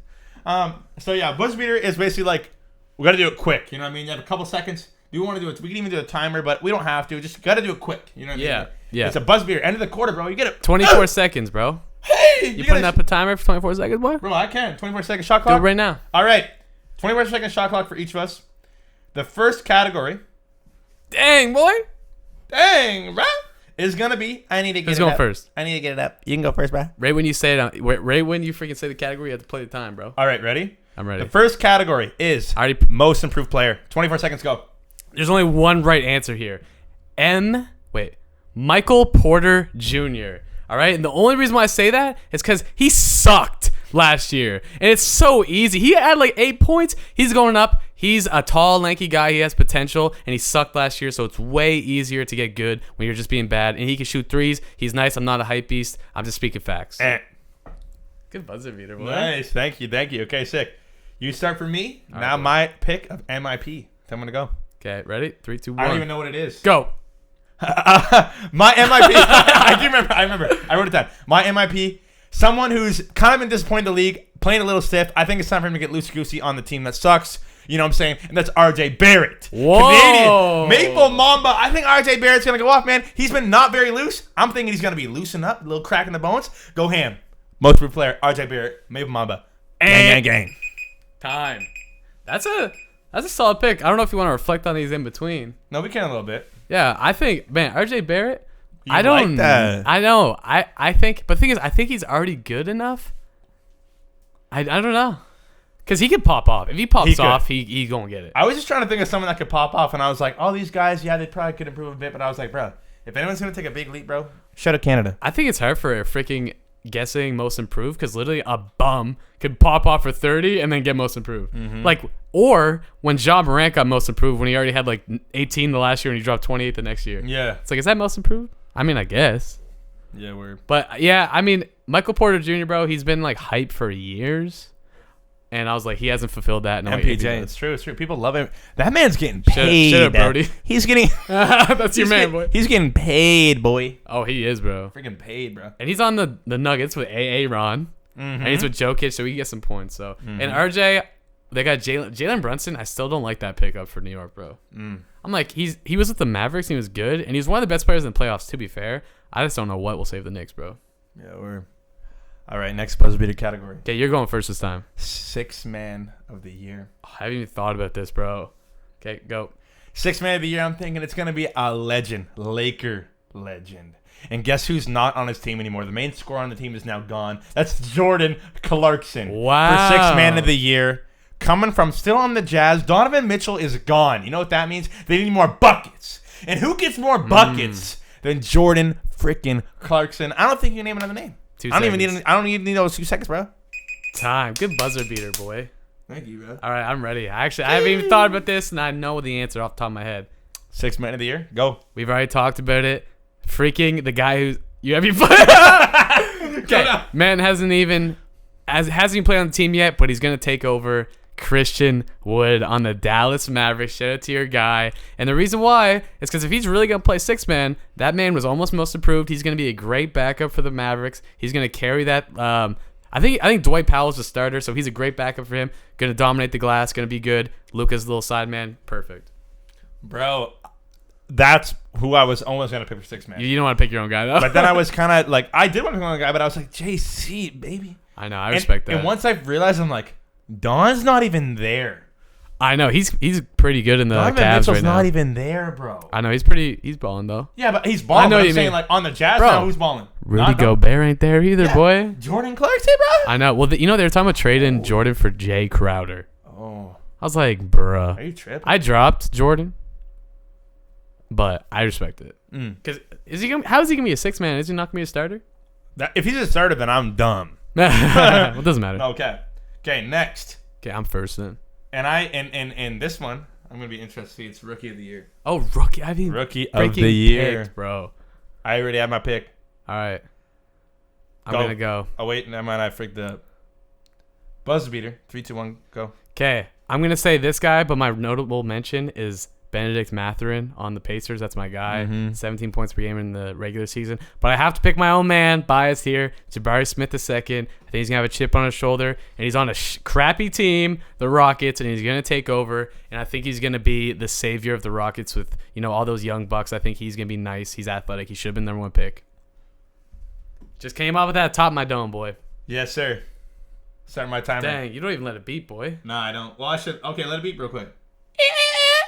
So yeah, buzzer beater is basically like, we got to do it quick. You know what I mean? You have a couple seconds. Do you want to do it? We can even do a timer, but we don't have to. Just got to do it quick. You know what I mean? Yeah. It's a buzzer beater. End of the quarter, bro. You get it. 24 seconds, bro. Hey! You putting up a timer for 24 seconds, boy? Bro, I can. 24-second shot clock. Do it right now. All right. 24-second shot clock for each of us. The first category. Dang, boy. Dang, bro. Is going to be, I need to get Who's it up. going first? I need to get it up. You can go first, bro. Right when you say it, right when you freaking say the category, you have to play the time, bro. All right, ready? I'm ready. The first category is most improved player. 24 seconds, go. There's only one right answer here. Michael Porter Jr. All right, and the only reason why I say that is because he sucked last year, and it's so easy. He had like 8 points. He's going up. He's a tall, lanky guy. He has potential, and he sucked last year, so it's way easier to get good when you're just being bad. And he can shoot threes. He's nice. I'm not a hype beast. I'm just speaking facts. Good buzzer beater, boy. Nice. Thank you. Okay, sick. You start for me. All now right, my pick of MIP. I'm going to go. Okay, ready? 3, 2, 1. I don't even know what it is. Go. My MIP. I remember. I wrote it down. My MIP. Someone who's kind of been disappointed in the league, playing a little stiff. I think it's time for him to get loosey-goosey on the team that sucks. You know what I'm saying? And that's RJ Barrett. Whoa. Canadian. Maple Mamba. I think RJ Barrett's going to go off, man. He's been not very loose. I'm thinking he's going to be loosened up. A little crack in the bones. Go ham. Most improved player, RJ Barrett. Maple Mamba. Gang. Time. That's a solid pick. I don't know if you want to reflect on these in between. No, we can a little bit. Yeah, I think, man, RJ Barrett. I don't like that. I know. I think, but the thing is, I think he's already good enough. I don't know, because he could pop off. If he pops off, he gonna get it. I was just trying to think of someone that could pop off, and I was like, all these guys, yeah, they probably could improve a bit, but I was like, bro, if anyone's gonna take a big leap, bro, shout out Canada. I think it's hard for a freaking guessing most improved, because literally a bum could pop off for 30 and then get most improved. Mm-hmm. Like, or when Ja Morant got most improved when he already had like 18 the last year and he dropped 28 the next year. Yeah. It's like, is that most improved? I mean, I guess. Yeah, we're. But yeah, I mean, Michael Porter Jr., bro, he's been like hype for years. And I was like, he hasn't fulfilled that. No, MPJ, it's true. People love him. That man's getting paid. Shut up, Brody. He's getting. That's your man, boy. He's getting paid, boy. Oh, he is, bro. Freaking paid, bro. And he's on the Nuggets with Ron. Mm-hmm. And he's with Jokic, so he can get some points. So And RJ, they got Jalen Brunson. I still don't like that pickup for New York, bro. I'm like, he was with the Mavericks. And he was good, and he was one of the best players in the playoffs. To be fair, I just don't know what will save the Knicks, bro. Yeah, we're. All right, next buzzer beater category. Okay, you're going first this time. 6th man of the year. Oh, I haven't even thought about this, bro. Okay, go. 6th man of the year. I'm thinking it's gonna be a legend, Laker legend. And guess who's not on his team anymore? The main scorer on the team is now gone. That's Jordan Clarkson. Wow. For 6th man of the year. Coming from still on the Jazz, Donovan Mitchell is gone. You know what that means? They need more buckets. And who gets more buckets than Jordan freaking Clarkson? I don't think you can name another name. 2 I don't seconds. even need those 2 seconds, bro. Time. Good buzzer beater, boy. Thank you, bro. All right, I'm ready. I haven't even thought about this, and I know the answer off the top of my head. 6th man of the year. Go. We've already talked about it. Freaking the guy who's you have your okay. Man hasn't even played on the team yet, but he's gonna take over. Christian Wood on the Dallas Mavericks. Shout out to your guy. And the reason why is because if he's really going to play 6 man, that man was almost most improved. He's going to be a great backup for the Mavericks. He's going to carry that. I think Dwight Powell's the starter, so he's a great backup for him. Going to dominate the glass. Going to be good. Luka's little side man. Perfect. Bro, that's who I was almost going to pick for 6 man. You don't want to pick your own guy, though. But then I was kind of like, I did want to pick my own guy, but I was like, JC, baby. I know. I respect that. And once I realized, I'm like, Don's not even there. I know he's pretty good in the Donovan Cavs Mitchell's right now. not even there, bro. I know he's balling though. Yeah, but he's balling. I know But what I'm you saying mean. like on the Jazz Bro, now, who's balling? Rudy Gobert ain't there either, boy. Jordan Clarkson, bro. I know. Well, they were talking about trading Jordan for Jay Crowder. Oh, I was like, bruh. are you tripping? I dropped Jordan, but I respect it. Because how is he gonna be a 6 man? Is he not gonna be a starter? If he's a starter, then I'm dumb. Well, it doesn't matter. Okay. Next. Okay, I'm first then. And this one, I'm gonna be interested to see. It's rookie of the year. Oh, rookie! I mean, Rookie of the year, picked, bro. I already have my pick. All right, I'm gonna go. Oh wait, never mind. I freaked the buzzer beater. 3, 2, 1, go. Okay, I'm gonna say this guy, but my notable mention is Benedict Mathurin on the Pacers. That's my guy. 17 points per game in the regular season. But I have to pick my own man. Biased here. Jabari Smith II. I think he's going to have a chip on his shoulder. And he's on a crappy team, the Rockets, and he's going to take over. And I think he's going to be the savior of the Rockets with, all those young bucks. I think he's going to be nice. He's athletic. He should have been number 1 pick. Just came out with that top of my dome, boy. Yes, sir. Starting my timer. Dang, you don't even let it beat, boy. No, I don't. Well, I should. Okay, let it beat real quick.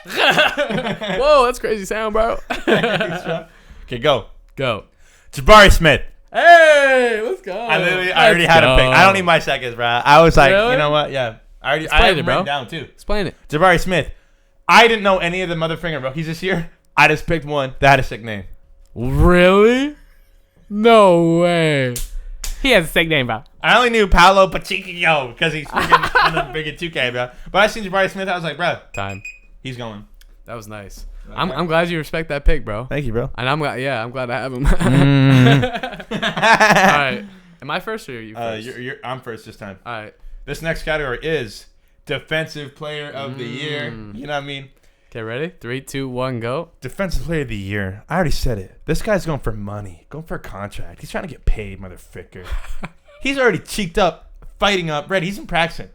Whoa, that's crazy sound, bro. Okay, go. Jabari Smith. Hey, let's go. I already had a pick. I don't need my seconds, bro. I was like, Really? You know what? Yeah. I have him written down too. Explain it. Jabari Smith. I didn't know any of the motherfucking rookies this year. I just picked one that had a sick name. Really? No way. He has a sick name, bro. I only knew Paolo Pacheco because he's freaking on the big 2K, bro. But I seen Jabari Smith. I was like, bro, time. He's going. That was nice. Okay. I'm glad you respect that pick, bro. Thank you, bro. And I'm glad to have him. All right. Am I first or are you first? I'm first this time. All right. This next category is Defensive Player of the Year. You know what I mean? Okay, ready? 3, 2, 1, go. Defensive Player of the Year. I already said it. This guy's going for money. Going for a contract. He's trying to get paid, motherfucker. He's already cheeked up, fighting up, ready. He's in practicing.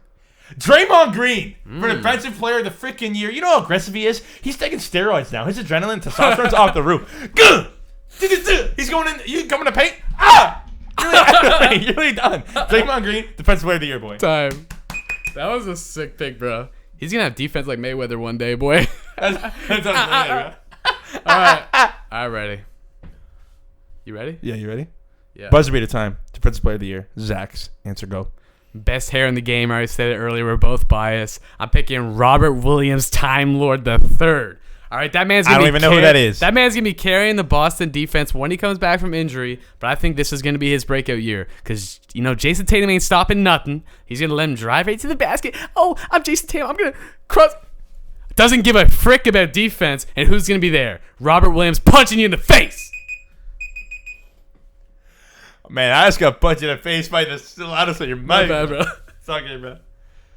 Draymond Green for Defensive Player of the freaking Year. You know how aggressive he is? He's taking steroids now. His adrenaline, testosterone's off the roof. He's going in. You coming to paint? You're really done. Draymond Green, Defensive Player of the Year, boy. Time. That was a sick pick, bro. He's going to have defense like Mayweather one day, boy. That's bro. All right. All right, ready. You ready? Yeah, you ready? Yeah. Buzzer beater time. Defensive Player of the Year. Zach's answer, go. Best hair in the game. I already said it earlier. We're both biased. I'm picking Robert Williams, Time Lord the Third. All right, that man's gonna I don't even know who that is. That man's gonna be carrying the Boston defense when he comes back from injury. But I think this is gonna be his breakout year because Jason Tatum ain't stopping nothing. He's gonna let him drive right to the basket. Oh, I'm Jason Tatum. I'm gonna cross. Doesn't give a frick about defense and who's gonna be there. Robert Williams punching you in the face. Man, I just got punched in the face by the loudest of your mic. Not bad, bro. It's all good, bro.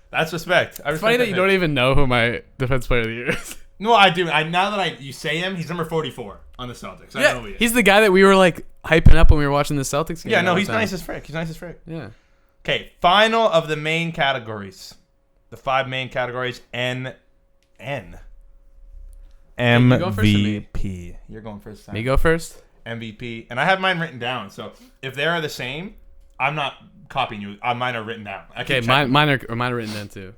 That's respect. It's funny that you don't even know who my defense player of the year is. No, I do. Now that you say him, he's number 44 on the Celtics. I know who he is. He's the guy that we were like hyping up when we were watching the Celtics game. Yeah, no, he's nice as frick. Yeah. Okay, final of the main categories. The 5 main categories. MVP. You're going first time. Me go first? MVP. And I have mine written down. So if they are the same, I'm not copying you. Mine are written down. Okay, mine are written down too.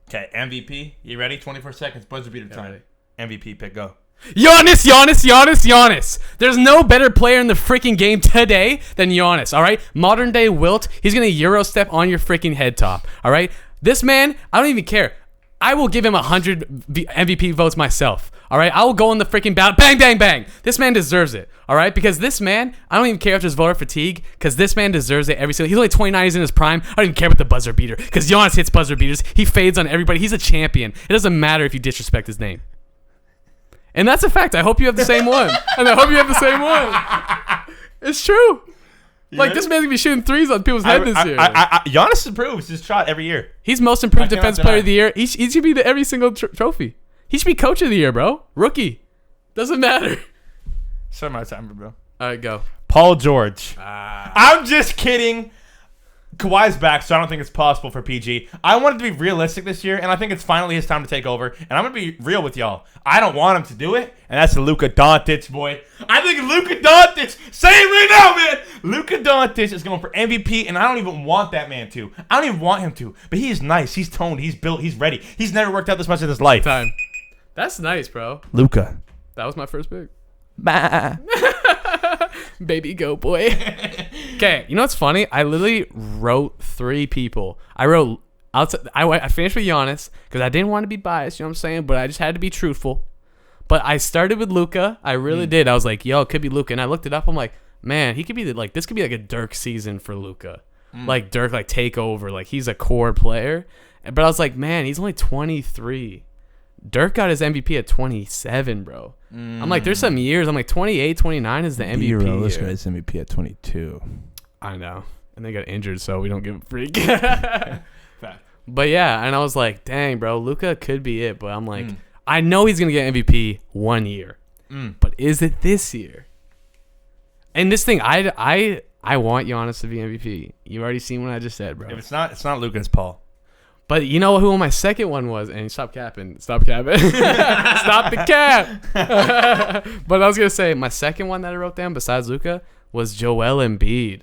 Okay, MVP. You ready? 24 seconds. Buzzer beater time. Ready. MVP pick, go. Giannis. There's no better player in the freaking game today than Giannis, all right? Modern day Wilt, he's going to Euro step on your freaking head top, all right? This man, I don't even care. I will give him 100 MVP votes myself, all right? I will go in the freaking ballot. Bang, bang, bang. This man deserves it, all right? Because this man, I don't even care if there's voter fatigue because this man deserves it every single. He's only 29. He's in his prime. I don't even care about the buzzer beater because Giannis hits buzzer beaters. He fades on everybody. He's a champion. It doesn't matter if you disrespect his name. And that's a fact. I hope you have the same one. It's true. This man's going to be shooting threes on people's head this year. Giannis improves his shot every year. He's most improved defense player of the year. He should be every single trophy. He should be coach of the year, bro. Rookie. Doesn't matter. Start my timer, bro. All right, go. Paul George. I'm just kidding. Kawhi's back, so I don't think it's possible for PG. I wanted to be realistic this year, and I think it's finally his time to take over. And I'm going to be real with y'all. I don't want him to do it, and that's the Luka Doncic, boy. I think Luka Doncic, say it right now, man. Luka Doncic is going for MVP, and I don't even want that man to. I don't even want him to. But he is nice. He's toned. He's built. He's ready. He's never worked out this much in his life. Time. That's nice, bro. Luka. That was my first pick. Bah. Baby, go, boy. Okay, you know what's funny? I literally wrote 3 people. I finished with Giannis because I didn't want to be biased, you know what I'm saying? But I just had to be truthful. But I started with Luka. I really did. I was like, yo, it could be Luka. And I looked it up. I'm like, man, he could be this could be like a Dirk season for Luka. Like Dirk, take over. Like he's a core player. But I was like, man, he's only 23. Dirk got his MVP at 27, bro. I'm like, there's some years. I'm like, 28, 29 is the MVP. This guy's MVP at 22. I know. And they got injured, so we don't give a freak. But yeah, and I was like, dang, bro, Luka could be it. But I'm like, I know he's going to get MVP one year. But is it this year? And this thing, I want Giannis to be MVP. You already seen what I just said, bro. If it's not Luka, it's Paul. But you know who my second one was? And stop capping. Stop the cap. But I was going to say, my second one that I wrote down besides Luka was Joel Embiid.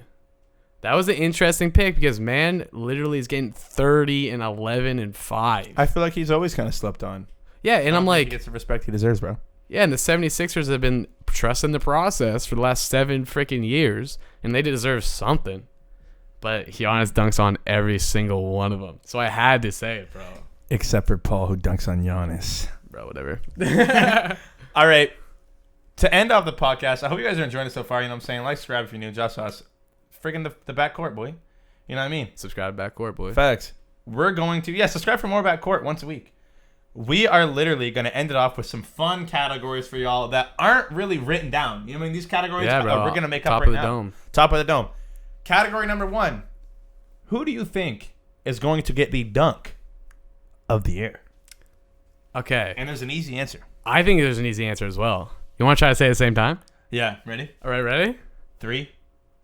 That was an interesting pick because, man, literally is getting 30 and 11 and 5. I feel like he's always kind of slept on. Yeah, and I'm like... He gets the respect he deserves, bro. Yeah, and the 76ers have been trusting the process for the last 7 freaking years, and they deserve something. but Giannis dunks on every single one of them. So I had to say it, bro. Except for Paul, who dunks on Giannis. Bro, whatever. All right. To end off the podcast, I hope you guys are enjoying it so far. You know what I'm saying? Like, subscribe if you're new. JoshTheSauce. Friggin' the Backcourt, boy. You know what I mean? Subscribe to Backcourt, boy. Facts. We're going to, subscribe for more Backcourt once a week. We are literally going to end it off with some fun categories for y'all that aren't really written down. You know what I mean? These categories we're going to make up right now. Dome. Top of the dome. Category number 1. Who do you think is going to get the dunk of the year? Okay. And there's an easy answer. I think there's an easy answer as well. You want to try to say it at the same time? Yeah. Ready? All right, ready? 3,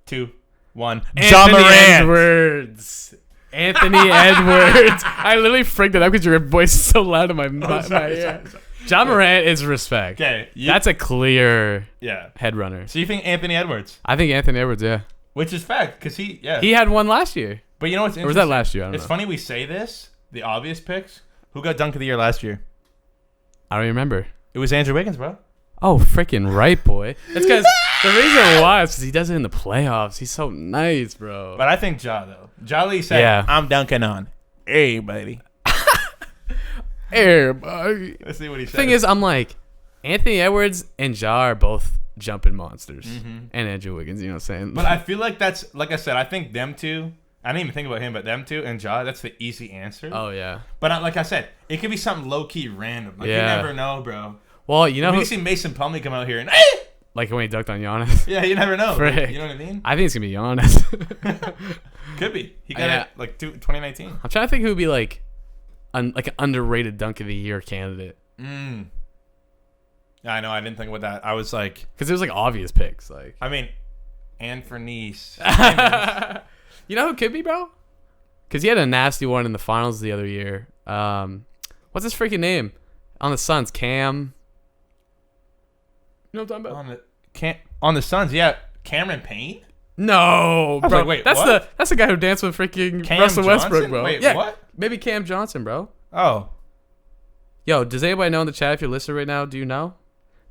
2, 1. Anthony Edwards. Anthony Edwards. I literally freaked it out because your voice is so loud in my ear. John Morant is respect. Okay. That's a clear head runner. So you think Anthony Edwards? I think Anthony Edwards, yeah. Which is fact, because he had one last year. But you know what's interesting? Or was that last year? I don't it's know. funny we say this, the obvious picks. Who got dunk of the year last year? I don't even remember. It was Andrew Wiggins, bro. Oh, freaking right, boy. That's because the reason why is because he does it in the playoffs. He's so nice, bro. But I think Ja, though. Ja Lee said, I'm dunking on everybody. Everybody. Let's see what he said. Thing is, I'm like, Anthony Edwards and Ja are both jumping monsters. Mm-hmm. And Andrew Wiggins, you know what I'm saying? But I feel like that's, like I said, I think them two, I didn't even think about him, but them two and Ja, that's the easy answer. Oh, yeah. But like I said, it could be something low-key random. Like, you never know, bro. Well, you know you see Mason Plumlee come out here and like when he dunked on Giannis. Yeah, you never know. Frick. You know what I mean? I think it's gonna be Giannis. Could be. He got it like 2019. I'm trying to think who would be like an underrated dunk of the year candidate. Yeah, I know. I didn't think about that. I was like, because it was like obvious picks. Like, I mean, Anthony's. You know who could be, bro? Because he had a nasty one in the finals the other year. What's his freaking name on the Suns? Cam. You know what I'm talking about? On the Suns, yeah. Cameron Payne? No, bro. Like, wait, that's the guy who danced with freaking Cam Russell Johnson? Westbrook, bro. Wait, yeah, what? Maybe Cam Johnson, bro. Oh. Yo, does anybody know in the chat if you're listening right now? Do you know?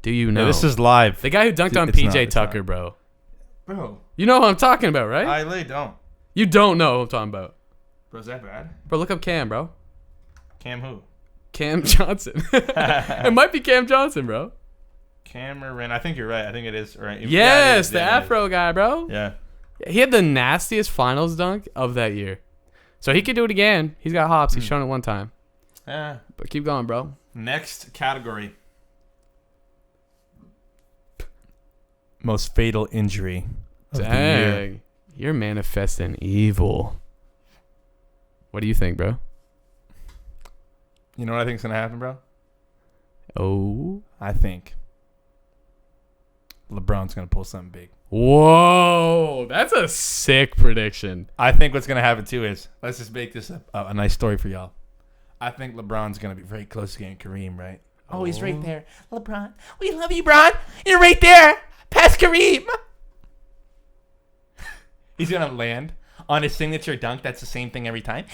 Do you know? Yeah, this is live. The guy who dunked on PJ Tucker, bro. Bro. You know who I'm talking about, right? I really don't. You don't know who I'm talking about. Bro, is that bad? Bro, look up Cam, bro. Cam who? Cam Johnson. It might be Cam Johnson, bro. Cameron. I think you're right. I think it is. Right. Yes, the Afro guy, bro. Yeah. He had the nastiest finals dunk of that year. So he could do it again. He's got hops. He's shown it one time. Yeah. But keep going, bro. Next category. Most fatal injury of the year. You're manifesting evil. What do you think, bro? You know what I think's going to happen, bro? Oh. I think LeBron's going to pull something big. Whoa. That's a sick prediction. I think what's going to happen, too, is let's just make this a nice story for y'all. I think LeBron's going to be very close to getting Kareem, right? Oh, he's right there. LeBron. We love you, Bron. You're right there. Pass Kareem. He's going to land on his signature dunk. That's the same thing every time.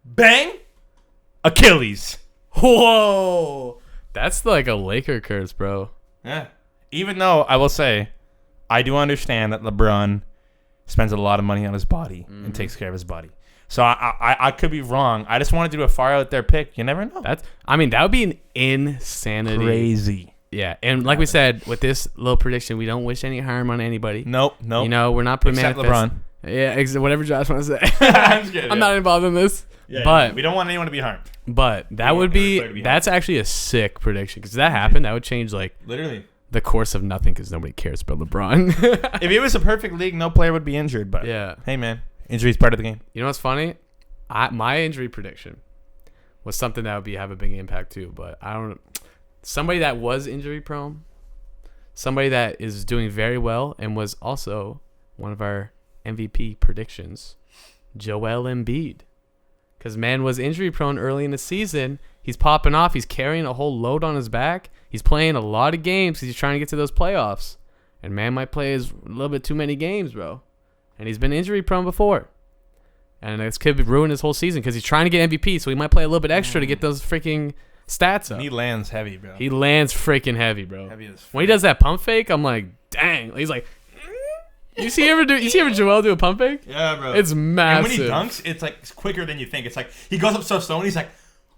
Bang. Achilles. Whoa. That's like a Laker curse, bro. Yeah. Even though I will say, I do understand that LeBron spends a lot of money on his body and takes care of his body. So I could be wrong. I just wanted to do a far out there pick. You never know. That would be an insanity. Crazy. Yeah, and like we said, with this little prediction, we don't wish any harm on anybody. Nope. You know, we're not putting except LeBron. Yeah, whatever Josh wants to say. I'm just kidding. I'm not involved in this. Yeah, but we don't want anyone to be harmed. But that would be that's actually a sick prediction because if that happened, that would change like literally the course of nothing because nobody cares about LeBron. If it was a perfect league, no player would be injured. But yeah, hey man, injury's part of the game. You know what's funny? My injury prediction was something that would have a big impact too. But I don't. Somebody that was injury prone, somebody that is doing very well and was also one of our MVP predictions, Joel Embiid. Because man was injury prone early in the season. He's popping off. He's carrying a whole load on his back. He's playing a lot of games because he's trying to get to those playoffs. And man might play a little bit too many games, bro. And he's been injury prone before. And this could ruin his whole season because he's trying to get MVP. So he might play a little bit extra to get those freaking stats up. And he lands heavy, bro. He lands freaking heavy, bro. Heavy as fuck. When he does that pump fake, I'm like, dang. He's like, You see ever Joel do a pump fake? Yeah, bro. It's massive. And when he dunks, it's like it's quicker than you think. It's like he goes up so slow and he's like,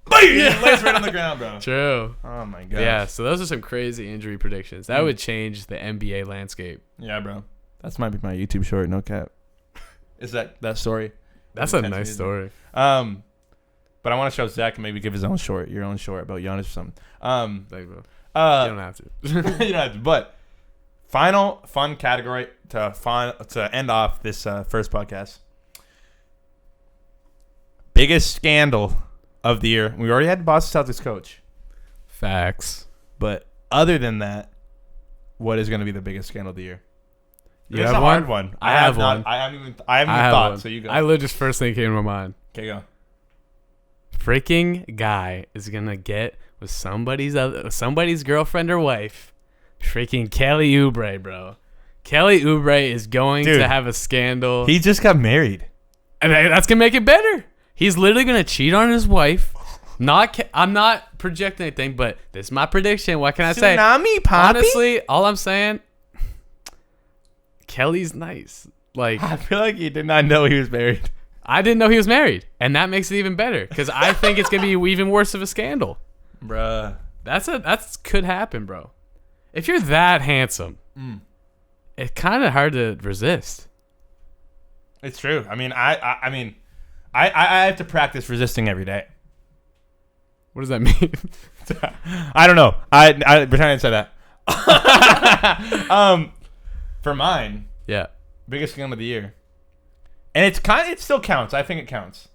boom! Yeah. He lands right on the ground, bro. True. Oh my god. Yeah, so those are some crazy injury predictions. That would change the NBA landscape. Yeah, bro. That's might be my YouTube short, no cap. Is that story? That's a nice story. But I want to show Zach and maybe give his own short, your own short about Giannis or something. Thanks, bro. You don't have to. You don't have to. But final fun category to end off this first podcast. Biggest scandal of the year. We already had the Boston Celtics coach. Facts. But other than that, what is going to be the biggest scandal of the year? You It's have a one? hard one. I have one. I haven't even thought. One. So you go. I literally just first thing came to my mind. Okay, go. Freaking guy is gonna get with somebody's girlfriend or wife. Freaking Kelly Oubre, bro. Kelly Oubre is going to have a scandal. He just got married. And that's gonna make it better. He's literally gonna cheat on his wife. I'm not projecting anything, but this is my prediction. What can I say? Tsunami, Poppy? Honestly, all I'm saying, Kelly's nice. Like, I feel like he did not know he was married. I didn't know he was married, and that makes it even better because I think it's gonna be even worse of a scandal. Bruh. That's could happen, bro. If you're that handsome, it's kind of hard to resist. It's true. I mean, I have to practice resisting every day. What does that mean? I don't know. I pretend I didn't say that. For mine, Yeah. biggest scandal of the year, and it still counts. I think it counts.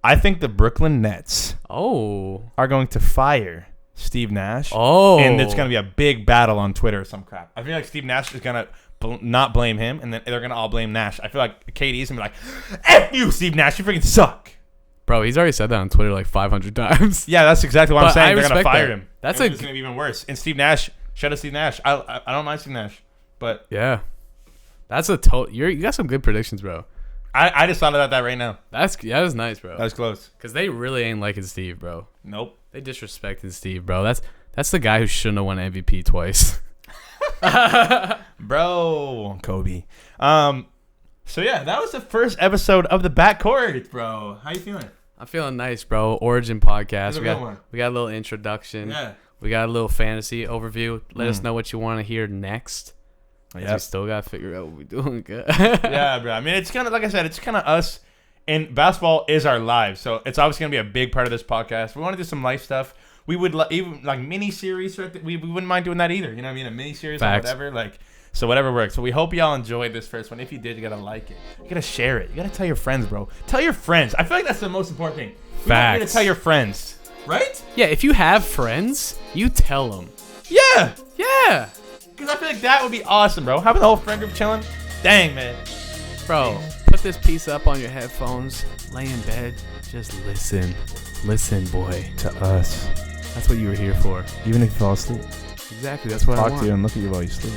I think the Brooklyn Nets Oh. are going to fire Steve Nash. Oh. And it's going to be a big battle on Twitter or some crap. I feel like Steve Nash is going to not blame him, and then they're going to all blame Nash. I feel like KD's going to be like, F you, Steve Nash. You freaking suck. Bro, he's already said that on Twitter like 500 times. Yeah, that's exactly what I'm saying. They're going to fire that. him. That's it's going to be even worse. And Steve Nash, shout out Steve Nash. I don't mind Steve Nash, but Yeah. That's a total. You got some good predictions, bro. I just thought about that right now. That is nice, bro. That was close. Because they really ain't liking Steve, bro. Nope. They disrespecting Steve, bro. That's the guy who shouldn't have won MVP twice. Bro, Kobe. So yeah, that was the first episode of the Backcourt, bro. How you feeling? I'm feeling nice, bro. Origin podcast. It's a real one. We got a little introduction. Yeah. We got a little fantasy overview. Let us know what you want to hear next. Yeah. We still got to figure out what we're doing. Good. Yeah, bro. I mean, it's kind of, like I said, it's kind of us. And basketball is our lives. So it's obviously going to be a big part of this podcast. We want to do some life stuff. We would even like mini series. We wouldn't mind doing that either. You know what I mean? A mini series or whatever. So whatever works. So we hope y'all enjoyed this first one. If you did, you got to like it. You got to share it. You got to tell your friends, bro. Tell your friends. I feel like that's the most important thing. You got to tell your friends. Right? Yeah, if you have friends, you tell them. Yeah. Yeah. Because I feel like that would be awesome, bro. Having the whole friend group chilling. Dang, man. Bro, put this piece up on your headphones. Lay in bed. Just listen. Listen, boy. To us. That's what you were here for. Even if you fall asleep. Exactly. That's what I want. Talk to you and look at you while you sleep.